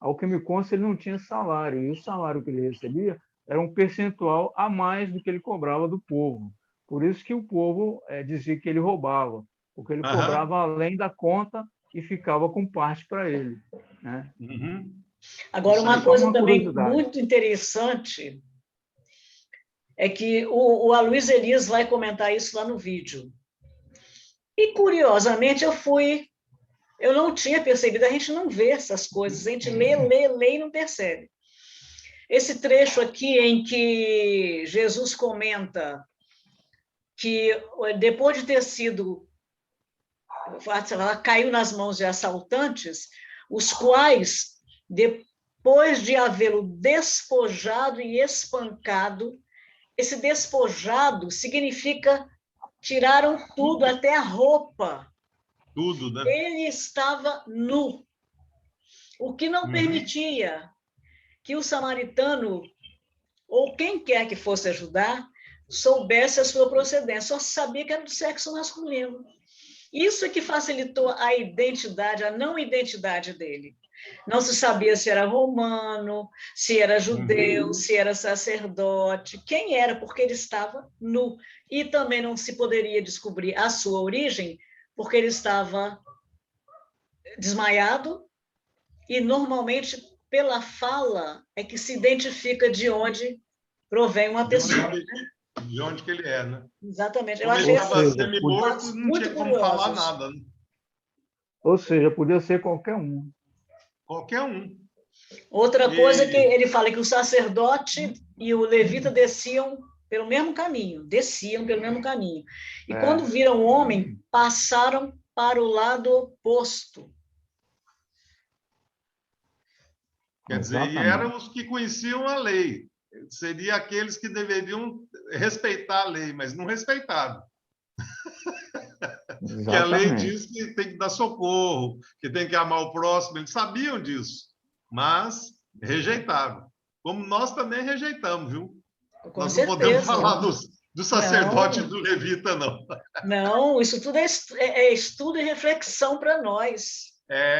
Speaker 8: ao que me consta, ele não tinha salário. E o salário que ele recebia era um percentual a mais do que ele cobrava do povo. Por isso que o povo dizia que ele roubava, porque ele cobrava além da conta e ficava com parte para ele, né?
Speaker 1: Agora, uma coisa também muito interessante é que o Aloysio Elias vai comentar isso lá no vídeo. E, curiosamente, eu não tinha percebido, a gente não vê essas coisas, a gente lê e não percebe. Esse trecho aqui em que Jesus comenta que, depois de ter sido, caiu nas mãos de assaltantes, os quais, depois de havê-lo despojado e espancado, esse despojado significa tiraram tudo, até a roupa.
Speaker 5: Tudo, né?
Speaker 1: Ele estava nu, o que não permitia que o samaritano, ou quem quer que fosse ajudar, soubesse a sua procedência, só sabia que era do sexo masculino. Isso é que facilitou a identidade, a não identidade dele. Não se sabia se era romano, se era judeu, se era sacerdote, quem era, porque ele estava nu. E também não se poderia descobrir a sua origem, porque ele estava desmaiado, e normalmente, pela fala, é que se identifica de onde provém uma pessoa.
Speaker 5: De onde que ele é, né?
Speaker 1: Exatamente.
Speaker 5: Eu achei semi-morto, não tinha como falar nada. Né?
Speaker 8: Ou seja, podia ser qualquer um.
Speaker 5: Qualquer um.
Speaker 1: Outra coisa que ele fala que o sacerdote e o levita desciam pelo mesmo caminho. E quando viram o homem, passaram para o lado oposto.
Speaker 5: Quer dizer, e eram os que conheciam a lei. Seriam aqueles que deveriam respeitar a lei, mas não respeitaram. Que a lei diz que tem que dar socorro, que tem que amar o próximo. Eles sabiam disso, mas rejeitaram. como nós também rejeitamos, viu?
Speaker 1: Com
Speaker 5: nós
Speaker 1: certeza.
Speaker 5: Não podemos falar do sacerdote e do levita, não.
Speaker 1: Não, isso tudo é estudo e reflexão para nós.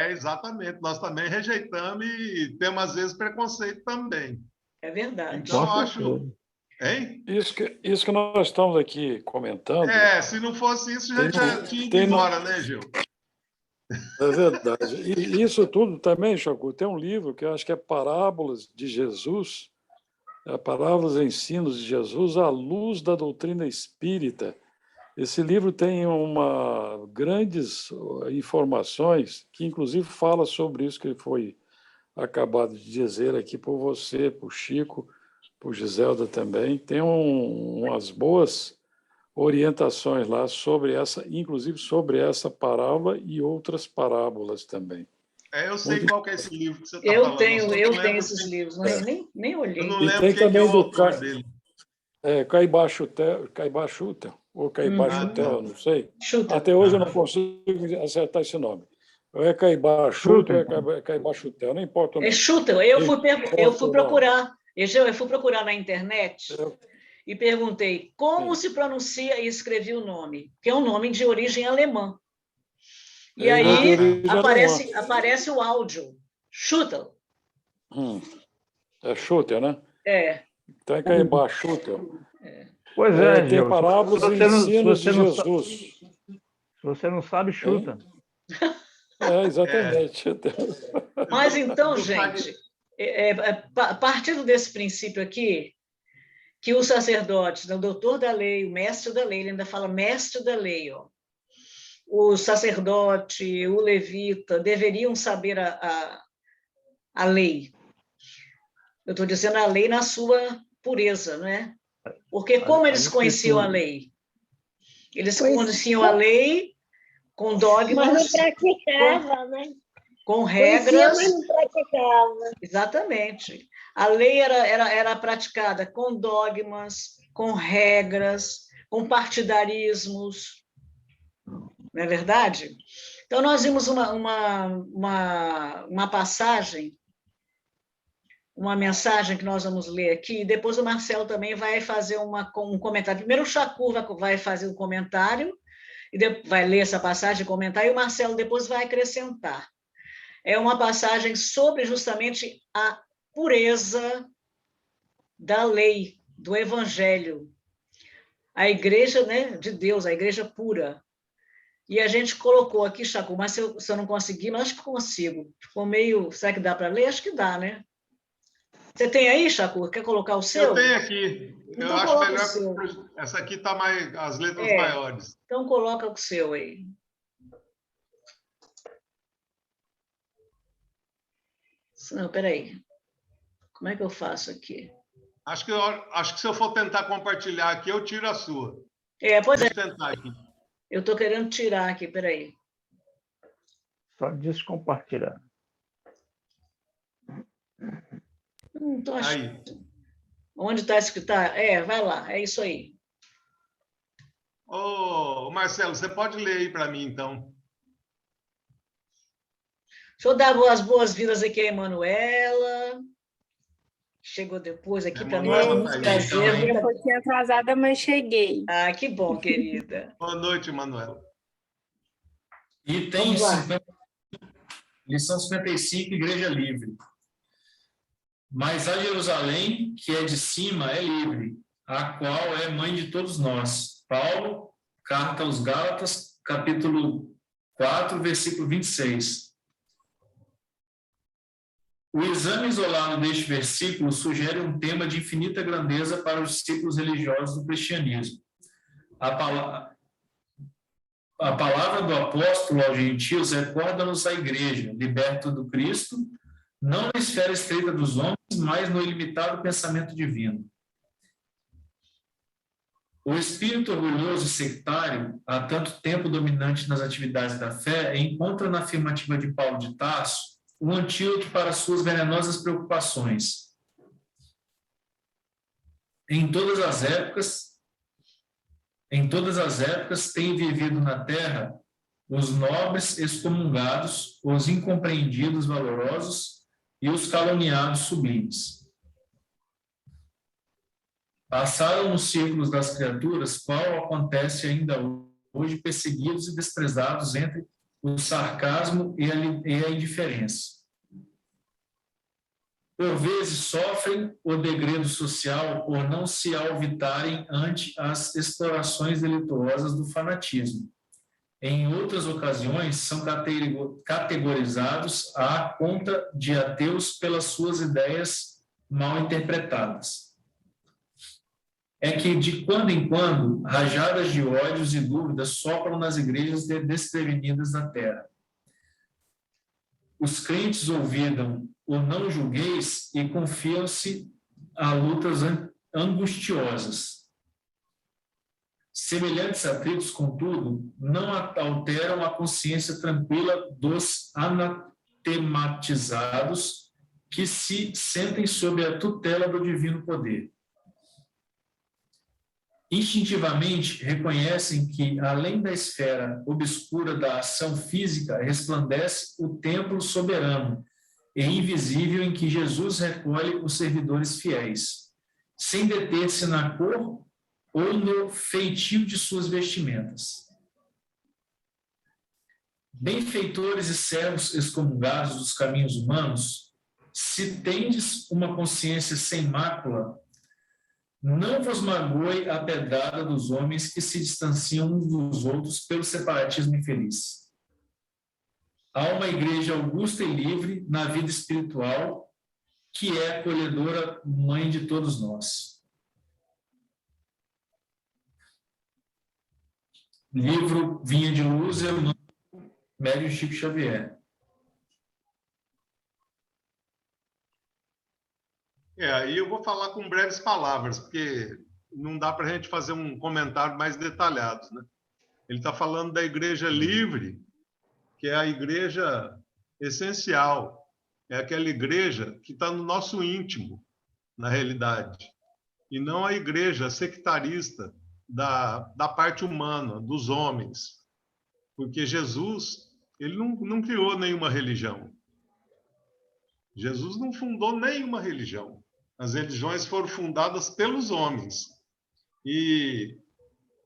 Speaker 5: Exatamente. Nós também rejeitamos e temos, às vezes, preconceito também.
Speaker 1: É verdade.
Speaker 5: Então, eu acho... Hein?
Speaker 4: Isso que nós estamos aqui comentando...
Speaker 5: se não fosse isso, já tinha ido embora, né, Gil?
Speaker 4: É verdade. E isso tudo também, Chacu, tem um livro que eu acho que é Parábolas de Jesus, Parábolas e Ensinos de Jesus à Luz da Doutrina Espírita. Esse livro tem grandes informações que, inclusive, fala sobre isso que foi acabado de dizer aqui por você, por Chico, por Giselda também. Tem umas boas orientações lá sobre inclusive sobre essa parábola e outras parábolas também.
Speaker 5: Eu sei qual que é esse livro que você está falando.
Speaker 1: Eu tenho esses livros, mas nem olhei.
Speaker 5: Eu não lembro quem é o autor dele.
Speaker 4: Caibachuta, ou Caibachutel, não sei.
Speaker 1: Chuta.
Speaker 4: Até hoje eu não consigo acertar esse nome. É Caibachuta ou é Caibachutel, não importa o nome.
Speaker 1: É Chuta. Eu fui procurar na internet e perguntei como se pronuncia e escrevi o nome, que é um nome de origem alemã. E aí aparece o áudio. Schutel.
Speaker 4: É Schutel, né? Então é Caibachutel.
Speaker 8: Pois é,
Speaker 4: tem parábolas e ensinos de Jesus.
Speaker 8: Se você não sabe, chuta.
Speaker 4: Exatamente.
Speaker 1: Mas então, gente, partindo desse princípio aqui, que o sacerdote, o doutor da lei, o mestre da lei, ele ainda fala mestre da lei, ó. O sacerdote, o levita, deveriam saber a lei. Eu estou dizendo a lei na sua pureza, não é? Porque como eles conheciam a lei? Eles conheciam a lei com dogmas...
Speaker 3: Mas não praticava, né?
Speaker 1: Com regras...
Speaker 3: Conhecia, mas não praticava.
Speaker 1: Exatamente. A lei era praticada com dogmas, com regras, com partidarismos, não é verdade? Então, nós vimos uma passagem, uma mensagem que nós vamos ler aqui, e depois o Marcelo também vai fazer um comentário. Primeiro o Chacu vai fazer um comentário, e vai ler essa passagem e comentar, e o Marcelo depois vai acrescentar. É uma passagem sobre justamente a pureza da lei, do Evangelho. A igreja, né, de Deus, a igreja pura. E a gente colocou aqui, Chacu, mas se eu não conseguir, mas acho que consigo. Ficou meio... Será que dá para ler? Acho que dá, né? Você tem aí, Chacu? Quer colocar o seu?
Speaker 5: Eu tenho aqui.
Speaker 1: Então,
Speaker 5: eu acho melhor. Essa aqui está as letras maiores.
Speaker 1: Então, coloca o seu aí. Não, peraí. Como é que eu faço aqui?
Speaker 5: Acho que se eu for tentar compartilhar aqui, eu tiro a sua.
Speaker 1: Pois
Speaker 5: Deixa eu tentar aqui.
Speaker 1: Eu estou querendo tirar aqui, peraí.
Speaker 8: Só descompartilhar.
Speaker 1: Não estou achando.
Speaker 5: Aí.
Speaker 1: Onde está escrito? Vai lá, é isso aí.
Speaker 5: Ô, Marcelo, você pode ler aí para mim, então.
Speaker 1: Deixa eu dar as boas-vindas aqui a Emanuela. Chegou depois aqui para nós, muito prazer.
Speaker 3: Eu fui atrasada, mas cheguei.
Speaker 1: Que bom, querida.
Speaker 5: Boa noite, Emanuela.
Speaker 6: E tem lição 55, Igreja Livre. Mas a Jerusalém, que é de cima, é livre, a qual é mãe de todos nós. Paulo, carta aos Gálatas, capítulo 4, versículo 26. O exame isolado deste versículo sugere um tema de infinita grandeza para os discípulos religiosos do cristianismo. A palavra do apóstolo aos gentios recorda-nos a igreja, liberta do Cristo, não na esfera estreita dos homens, mas no ilimitado pensamento divino. O espírito orgulhoso e sectário, há tanto tempo dominante nas atividades da fé, encontra na afirmativa de Paulo de Tarso um antídoto para suas venenosas preocupações. Em todas as épocas têm vivido na terra os nobres excomungados, os incompreendidos valorosos e os caluniados sublimes. Passaram nos círculos das criaturas, qual acontece ainda hoje, perseguidos e desprezados entre o sarcasmo e a indiferença. Por vezes sofrem o degredo social por não se alvitarem ante as explorações delituosas do fanatismo. Em outras ocasiões, são categorizados à conta de ateus pelas suas ideias mal interpretadas. É que, de quando em quando, rajadas de ódios e dúvidas sopram nas igrejas desprevenidas da terra. Os crentes olvidam o não julgueis e confiam-se a lutas angustiosas. Semelhantes atritos, contudo, não alteram a consciência tranquila dos anatematizados que se sentem sob a tutela do divino poder. Instintivamente reconhecem que, além da esfera obscura da ação física, resplandece o templo soberano e invisível em que Jesus recolhe os servidores fiéis, sem deter-se na cor ou no feitio de suas vestimentas. Benfeitores e servos excomungados dos caminhos humanos, se tendes uma consciência sem mácula, não vos magoe a pedrada dos homens que se distanciam uns dos outros pelo separatismo infeliz. Há uma igreja augusta e livre na vida espiritual, que é a acolhedora mãe de todos nós. Livro Vinha de Luz, Médio Chico Xavier.
Speaker 5: Aí eu vou falar com breves palavras, porque não dá para a gente fazer um comentário mais detalhado, né? Ele está falando da igreja livre, que é a igreja essencial, é aquela igreja que está no nosso íntimo, na realidade, e não a igreja sectarista da parte humana, dos homens, porque Jesus, ele não criou nenhuma religião. Jesus não fundou nenhuma religião. As religiões foram fundadas pelos homens. E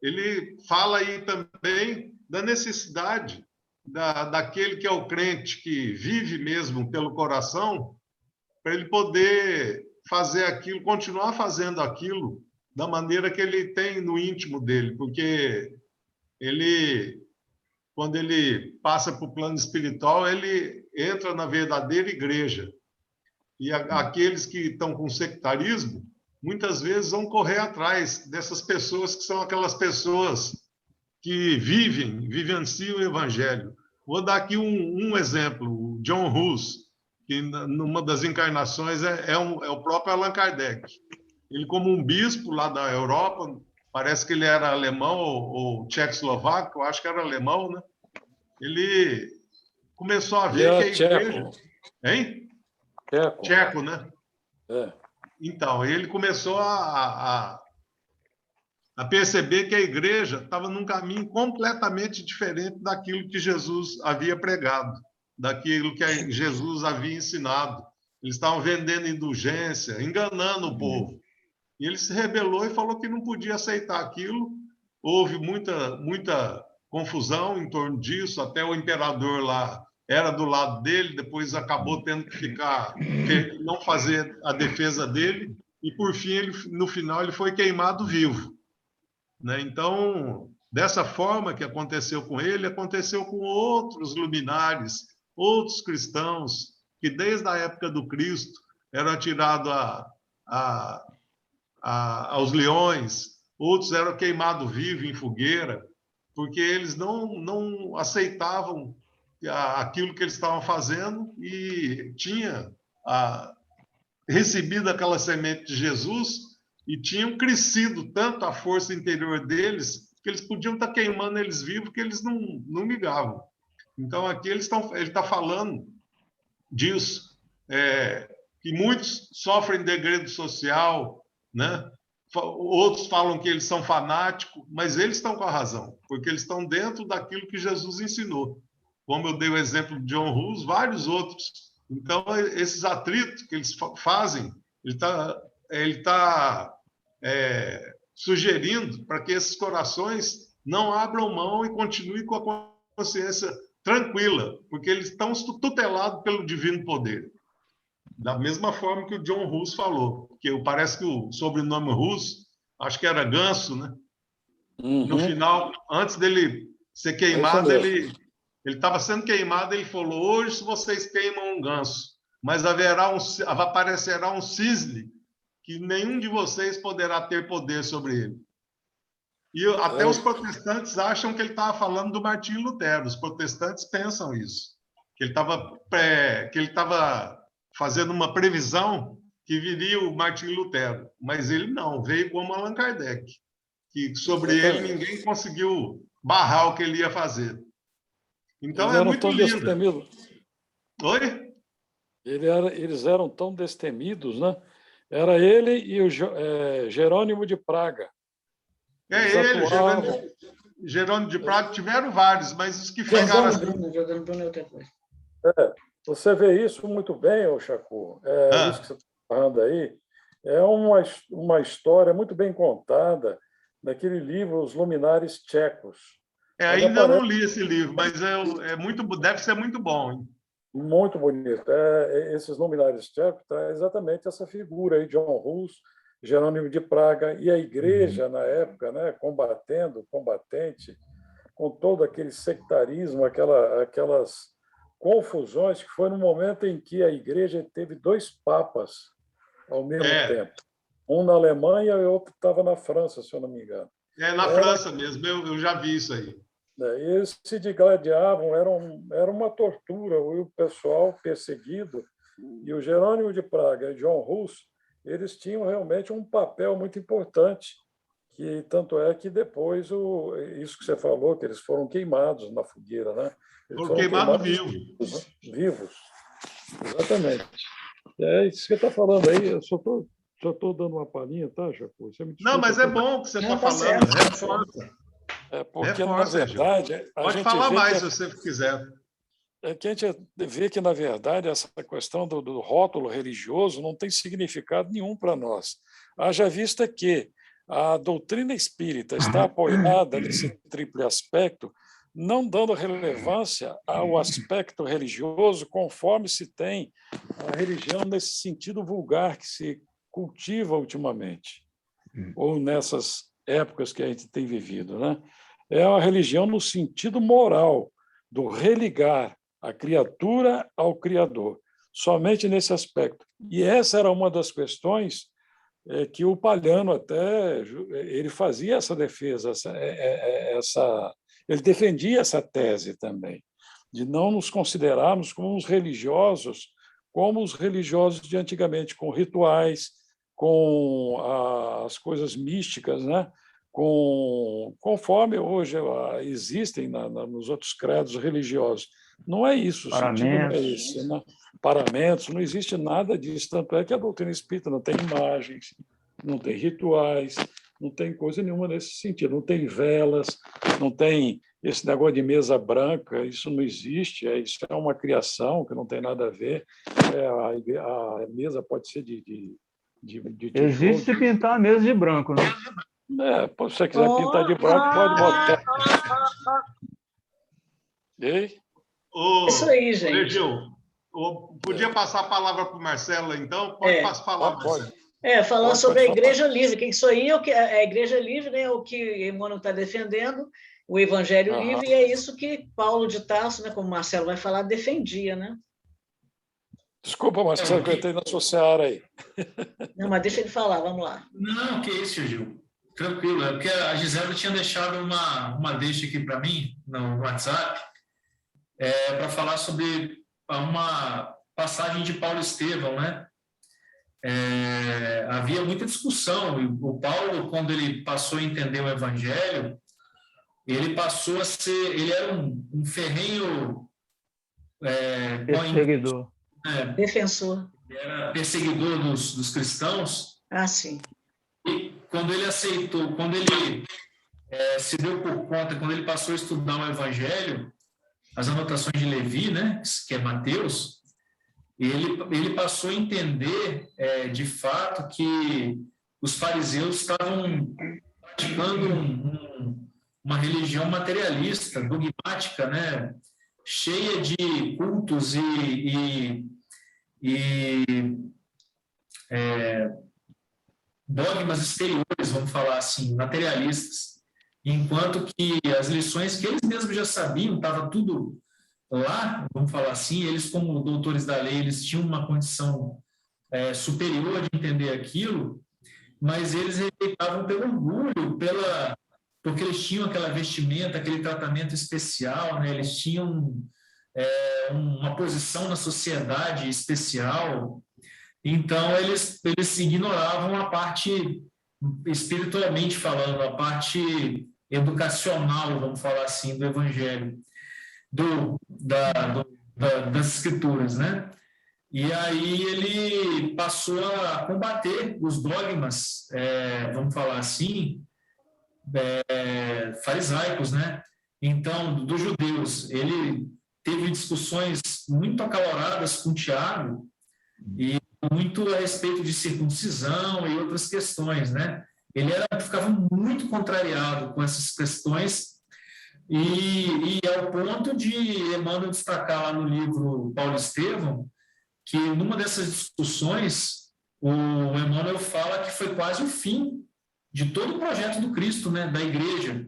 Speaker 5: ele fala aí também da necessidade daquele que é o crente, que vive mesmo pelo coração, para ele poder fazer aquilo, continuar fazendo aquilo da maneira que ele tem no íntimo dele, porque ele, quando ele passa para o plano espiritual, ele entra na verdadeira igreja. E aqueles que estão com sectarismo, muitas vezes vão correr atrás dessas pessoas que são aquelas pessoas que vivenciam o evangelho. Vou dar aqui um exemplo, o John Hus, que numa das encarnações é o próprio Allan Kardec. Ele, como um bispo lá da Europa, parece que ele era alemão ou tchecoslovaco, eu acho que era alemão, né? Ele começou a ver que a igreja... Hein? Tcheco, né? É. Então, ele começou a perceber que a igreja estava num caminho completamente diferente daquilo que Jesus havia pregado, daquilo que Jesus havia ensinado. Eles estavam vendendo indulgência, enganando o povo. E ele se rebelou e falou que não podia aceitar aquilo. Houve muita confusão em torno disso, até o imperador lá era do lado dele, depois acabou tendo que não fazer a defesa dele, e por fim, no final, ele foi queimado vivo, né? Então, dessa forma que aconteceu com ele, aconteceu com outros luminares, outros cristãos, que desde a época do Cristo eram atirados aos leões, outros eram queimados vivos em fogueira, porque eles não aceitavam aquilo que eles estavam fazendo e tinha recebido aquela semente de Jesus e tinham crescido tanto a força interior deles que eles podiam estar queimando eles vivos, que eles não ligavam. Então, aqui ele está falando disso, que muitos sofrem degredo social, né? Outros falam que eles são fanáticos, mas eles estão com a razão, porque eles estão dentro daquilo que Jesus ensinou. Como eu dei o exemplo de John Hus, vários outros. Então, esses atritos que eles fazem, ele tá sugerindo para que esses corações não abram mão e continuem com a consciência tranquila, porque eles estão tutelados pelo divino poder. Da mesma forma que o John Hus falou, que parece que o sobrenome Hus, acho que era Ganso, né?
Speaker 4: Uhum.
Speaker 5: No final, antes dele ser queimado, ele estava sendo queimado, ele falou: hoje se vocês queimam um ganso, mas aparecerá um cisne que nenhum de vocês poderá ter poder sobre ele. E até os protestantes acham que ele estava falando do Martinho Lutero. Os protestantes pensam isso, que ele estava fazendo uma previsão que viria o Martinho Lutero, mas ele não, veio como Allan Kardec, que sobre ele ninguém conseguiu barrar o que ele ia fazer. Então é muito lindo. Oi?
Speaker 4: Eles eram tão destemidos, né? Era ele e o Jerônimo de Praga.
Speaker 5: Jerônimo de Praga, tiveram vários, mas os que ficaram assim...
Speaker 4: Você vê isso muito bem, Chaco. Isso que você está falando aí é uma história muito bem contada naquele livro Os Luminares Tchecos.
Speaker 5: Ainda não li esse livro, mas deve ser muito bom. Hein?
Speaker 4: Muito bonito. Esses Luminares Tchecos traz exatamente essa figura aí, John Hus, Jerônimo de Praga, e a igreja, na época, né, combatente, com todo aquele sectarismo, aquelas confusões, que foi no momento em que a igreja teve 2 papas ao mesmo tempo. Um na Alemanha e o outro estava na França, se eu não me engano.
Speaker 5: Na França mesmo, eu já vi isso aí.
Speaker 4: Eles se digladiavam, era uma tortura, o pessoal perseguido. E o Jerônimo de Praga e John Hus, eles tinham realmente um papel muito importante, que tanto é que depois, isso que você falou, que eles foram queimados na fogueira, né?
Speaker 5: Foram queimados
Speaker 4: vivos. Exatamente. Isso que você está falando aí, eu só estou dando uma palhinha, tá, Jacu?
Speaker 5: Não, mas é bom que você está falando, reforça.
Speaker 4: Porque, na verdade...
Speaker 5: Pode falar mais se você quiser.
Speaker 4: É que a gente vê que, na verdade, essa questão do rótulo religioso não tem significado nenhum para nós. Haja vista que a doutrina espírita está apoiada nesse triplo aspecto, não dando relevância ao aspecto religioso conforme se tem a religião nesse sentido vulgar que se cultiva ultimamente, ou nessas épocas que a gente tem vivido, né? É uma religião no sentido moral, do religar a criatura ao Criador, somente nesse aspecto. E essa era uma das questões que o Palhano até ele fazia essa defesa, ele defendia essa tese também, de não nos considerarmos como os religiosos de antigamente, com rituais, com as coisas místicas, né? Conforme hoje existem nos outros credos religiosos. Não é isso, o sentido não é esse, né? Paramentos, não existe nada disso, tanto é que a doutrina espírita não tem imagens, não tem rituais, não tem coisa nenhuma nesse sentido, não tem velas, não tem esse negócio de mesa branca, isso não existe, isso é uma criação que não tem nada a ver, a mesa pode ser de
Speaker 8: existe se pintar a mesa de branco, né?
Speaker 4: Se você quiser pintar de branco, pode botar.
Speaker 1: Isso aí, gente.
Speaker 5: Gil, podia passar a palavra para o Marcelo, então? Pode falar, Marcelo.
Speaker 1: Falar sobre a Igreja Livre, que isso aí a Igreja Livre, né, é o que Emmanuel está defendendo, o Evangelho Livre, e é isso que Paulo de Tarso, né, como o Marcelo vai falar, defendia, né?
Speaker 4: Desculpa, Marcelo, que eu entrei na sua seara aí.
Speaker 1: Não, mas deixa ele falar, vamos lá.
Speaker 6: Não, que isso, Gil. Tranquilo, é porque a Gisela tinha deixado uma deixa aqui para mim, no WhatsApp, para falar sobre uma passagem de Paulo Estevão, né? Havia muita discussão. O Paulo, quando ele passou a entender o Evangelho, ele passou a ser... Ele era um ferrenho...
Speaker 8: perseguidor.
Speaker 1: Defensor.
Speaker 6: Ele era perseguidor dos cristãos.
Speaker 1: Sim.
Speaker 6: E quando ele aceitou, quando ele se deu por conta, quando ele passou a estudar o Evangelho, as anotações de Levi, né, que é Mateus, ele passou a entender, de fato, que os fariseus estavam praticando uma religião materialista, dogmática, né? Cheia de cultos e dogmas exteriores, vamos falar assim, materialistas, enquanto que as lições que eles mesmos já sabiam, estava tudo lá, vamos falar assim, eles como doutores da lei, eles tinham uma condição superior de entender aquilo, mas eles rejeitavam pelo orgulho, porque eles tinham aquela vestimenta, aquele tratamento especial, né? Eles tinham uma posição na sociedade especial. Então, eles ignoravam a parte, espiritualmente falando, a parte educacional, vamos falar assim, do Evangelho, das Escrituras, né? E aí ele passou a combater os dogmas, vamos falar assim, farisaicos, né? Então, dos judeus. Ele teve discussões muito acaloradas com Tiago, e muito a respeito de circuncisão e outras questões, né? Ele ficava muito contrariado com essas questões, e ao ponto de Emmanuel destacar lá no livro Paulo Estevão, que numa dessas discussões, o Emmanuel fala que foi quase o fim de todo o projeto do Cristo, né? Da igreja.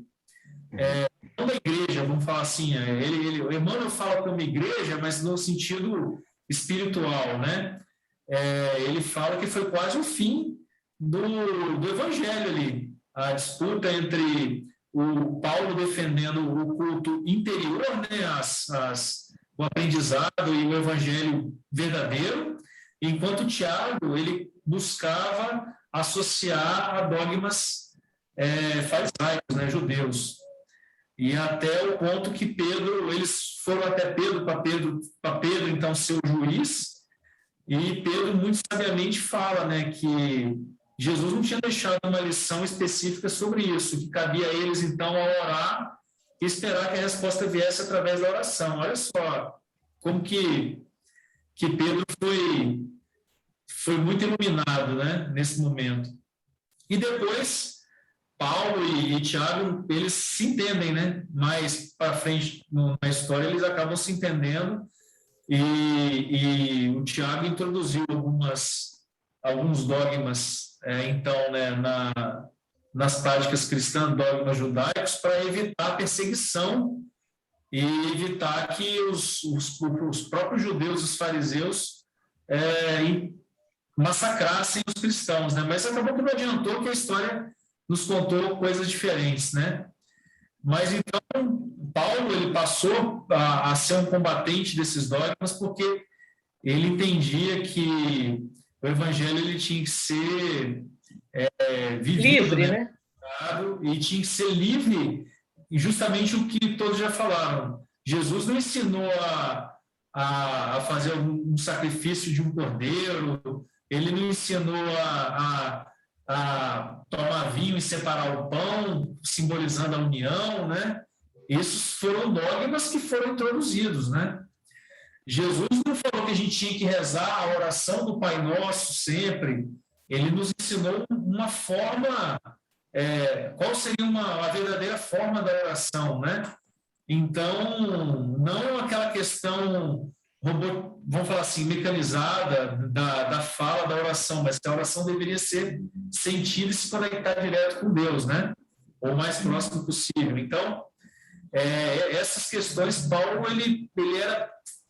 Speaker 6: Não da igreja, vamos falar assim, o Emmanuel fala como igreja, mas no sentido espiritual, né? Ele fala que foi quase o fim do Evangelho ali. A disputa entre o Paulo defendendo o culto interior, né, o aprendizado e o Evangelho verdadeiro, enquanto Tiago ele buscava associar a dogmas farisaicos, né, judeus. E até o ponto que eles foram até Pedro, para Pedro, então, ser o juiz, e Pedro muito sabiamente fala, né, que Jesus não tinha deixado uma lição específica sobre isso, que cabia a eles, então, a orar e esperar que a resposta viesse através da oração. Olha só como que Pedro foi muito iluminado, né, nesse momento. E depois, Paulo e Tiago, eles se entendem, né? Mais para frente na história, eles acabam se entendendo, e o Tiago introduziu alguns dogmas, então, né, nas práticas cristãs, dogmas judaicos, para evitar a perseguição e evitar que os próprios judeus, os fariseus, massacrassem os cristãos, né? Mas acabou que não adiantou, que a história nos contou coisas diferentes, né? Mas então Paulo ele passou a ser um combatente desses dogmas, porque ele entendia que o Evangelho ele tinha que ser vivido,
Speaker 1: livre, né?
Speaker 6: E tinha que ser livre, e justamente o que todos já falaram. Jesus não ensinou a fazer um sacrifício de um cordeiro, ele não ensinou a tomar vinho e separar o pão, simbolizando a união, né? Esses foram dogmas que foram introduzidos, né? Jesus não falou que a gente tinha que rezar a oração do Pai Nosso sempre. Ele nos ensinou uma forma, qual seria a verdadeira forma da oração, né? Então, não aquela questão, vamos falar assim, mecanizada da fala da oração, mas que a oração deveria ser sentida e se conectar direto com Deus, né? O mais próximo possível. Então, essas questões, Paulo, ele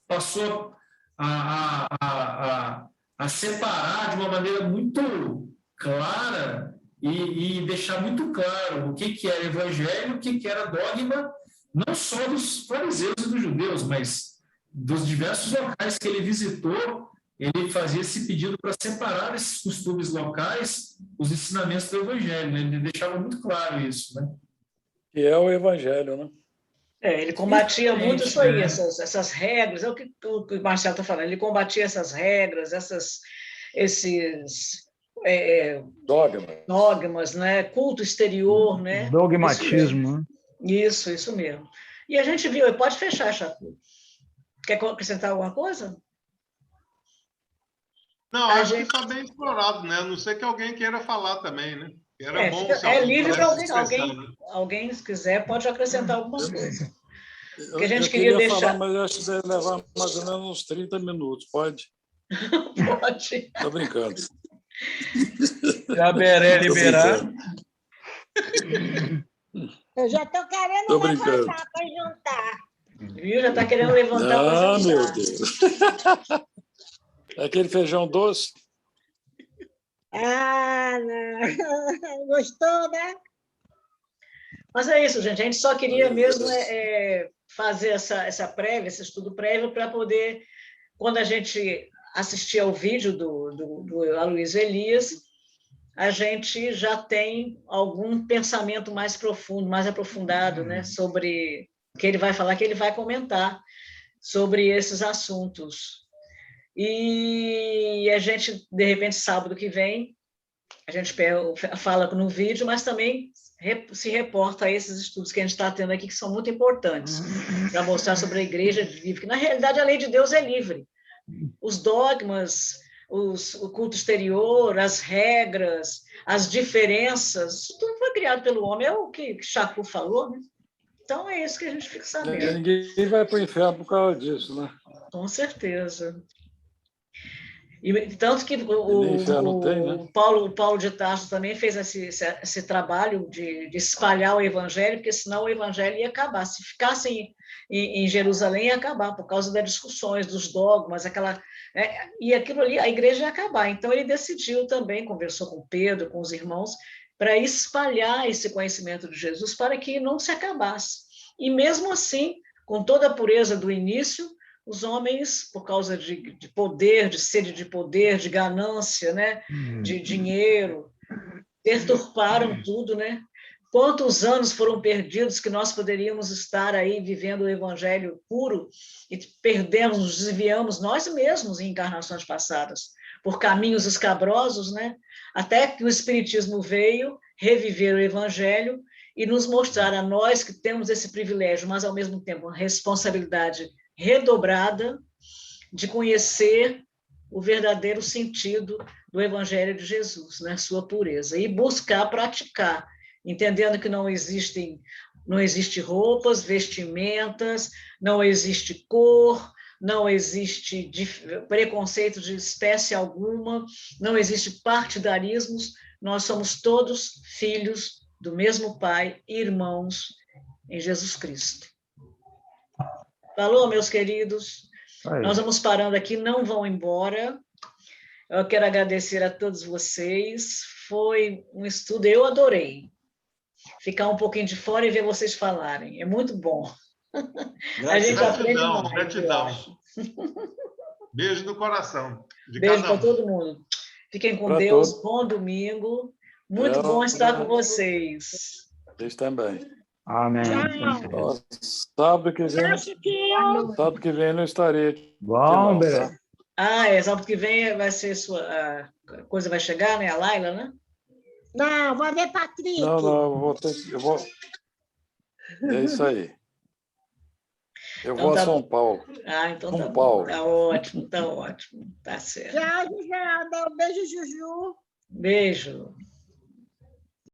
Speaker 6: passou a separar de uma maneira muito clara e deixar muito claro o que era evangelho, o que era dogma, não só dos fariseus e dos judeus, mas dos diversos locais que ele visitou. Ele fazia esse pedido para separar esses costumes locais, os ensinamentos do Evangelho, né? Ele deixava muito claro isso, né?
Speaker 4: Que é o Evangelho, né?
Speaker 1: Ele combatia muito isso aí, essas regras, é o que o Marcelo está falando, ele combatia essas regras, esses dogmas, né? Culto exterior, né?
Speaker 8: Dogmatismo, né?
Speaker 1: Isso mesmo. E a gente viu, pode fechar, Chaco. Quer acrescentar alguma coisa?
Speaker 5: Não, acho que está bem explorado, né? A não ser que alguém queira falar também, né? Era bom se
Speaker 1: é livre para
Speaker 5: alguém
Speaker 1: se quiser, pode acrescentar alguma coisa.
Speaker 4: Que a gente queria deixar... falar, mas acho que deve levar mais ou menos uns 30 minutos. Pode?
Speaker 1: Pode.
Speaker 4: Estou brincando.
Speaker 8: Se a Beré liberar...
Speaker 3: Eu já estou querendo levantar para juntar.
Speaker 1: Viu? Já está querendo levantar para juntar.
Speaker 4: Ah, meu Deus. É aquele feijão doce?
Speaker 3: Ah, não. Gostou, né?
Speaker 1: Mas é isso, gente. A gente só queria mesmo fazer essa prévia, esse estudo prévio, para poder, quando a gente assistir ao vídeo do Aloysio Elias, a gente já tem algum pensamento mais profundo, mais aprofundado, né, sobre o que ele vai falar, que ele vai comentar sobre esses assuntos. E a gente, de repente, sábado que vem, a gente fala no vídeo, mas também se reporta a esses estudos que a gente está tendo aqui, que são muito importantes, para mostrar sobre a igreja livre, que, na realidade, a lei de Deus é livre. Os dogmas, o culto exterior, as regras, as diferenças, tudo foi criado pelo homem, é o que Chacu falou, né? Então, é isso que a gente fica sabendo.
Speaker 4: Ninguém vai para o inferno por causa disso, né?
Speaker 1: Com certeza. E tanto que o Paulo de Tarso também fez esse trabalho de espalhar o evangelho, porque senão o evangelho ia acabar. Se ficassem em Jerusalém, ia acabar, por causa das discussões, dos dogmas, e aquilo ali, a igreja ia acabar. Então, ele decidiu também, conversou com Pedro, com os irmãos, para espalhar esse conhecimento de Jesus, para que não se acabasse. E mesmo assim, com toda a pureza do início, os homens, por causa de poder, de sede de poder, de ganância, né, de dinheiro, deturparam tudo, né? Quantos anos foram perdidos que nós poderíamos estar aí vivendo o evangelho puro e perdemos, nos desviamos nós mesmos em encarnações passadas, por caminhos escabrosos, né? Até que o Espiritismo veio reviver o evangelho e nos mostrar a nós que temos esse privilégio, mas, ao mesmo tempo, uma responsabilidade redobrada de conhecer o verdadeiro sentido do Evangelho de Jesus, né? Sua pureza, e buscar praticar, entendendo que não existe roupas, vestimentas, não existe cor, não existe preconceito de espécie alguma, não existe partidarismos, nós somos todos filhos do mesmo Pai, irmãos em Jesus Cristo. Falou, meus queridos? Aí. Nós vamos parando aqui, não vão embora. Eu quero agradecer a todos vocês. Foi um estudo, eu adorei. Ficar um pouquinho de fora e ver vocês falarem. É muito bom. A gente aprende mais.
Speaker 5: Gratidão. Beijo no coração.
Speaker 1: Beijo para todo mundo. Fiquem com Deus. Bom domingo. Muito bom estar com vocês.
Speaker 4: Vocês também.
Speaker 8: Amém.
Speaker 4: Sábado que vem não estarei aqui.
Speaker 8: Bom, Beré.
Speaker 1: Sábado que vem vai ser a coisa vai chegar, né? A Laila, né?
Speaker 3: Não, vou ver Patrick.
Speaker 4: Não, eu vou. É isso aí. Eu vou a São Paulo.
Speaker 1: Então
Speaker 4: São Paulo.
Speaker 1: Tá ótimo, tá ótimo. Tá certo.
Speaker 3: Tchau, Geraldo. Beijo, Juju.
Speaker 1: Beijo.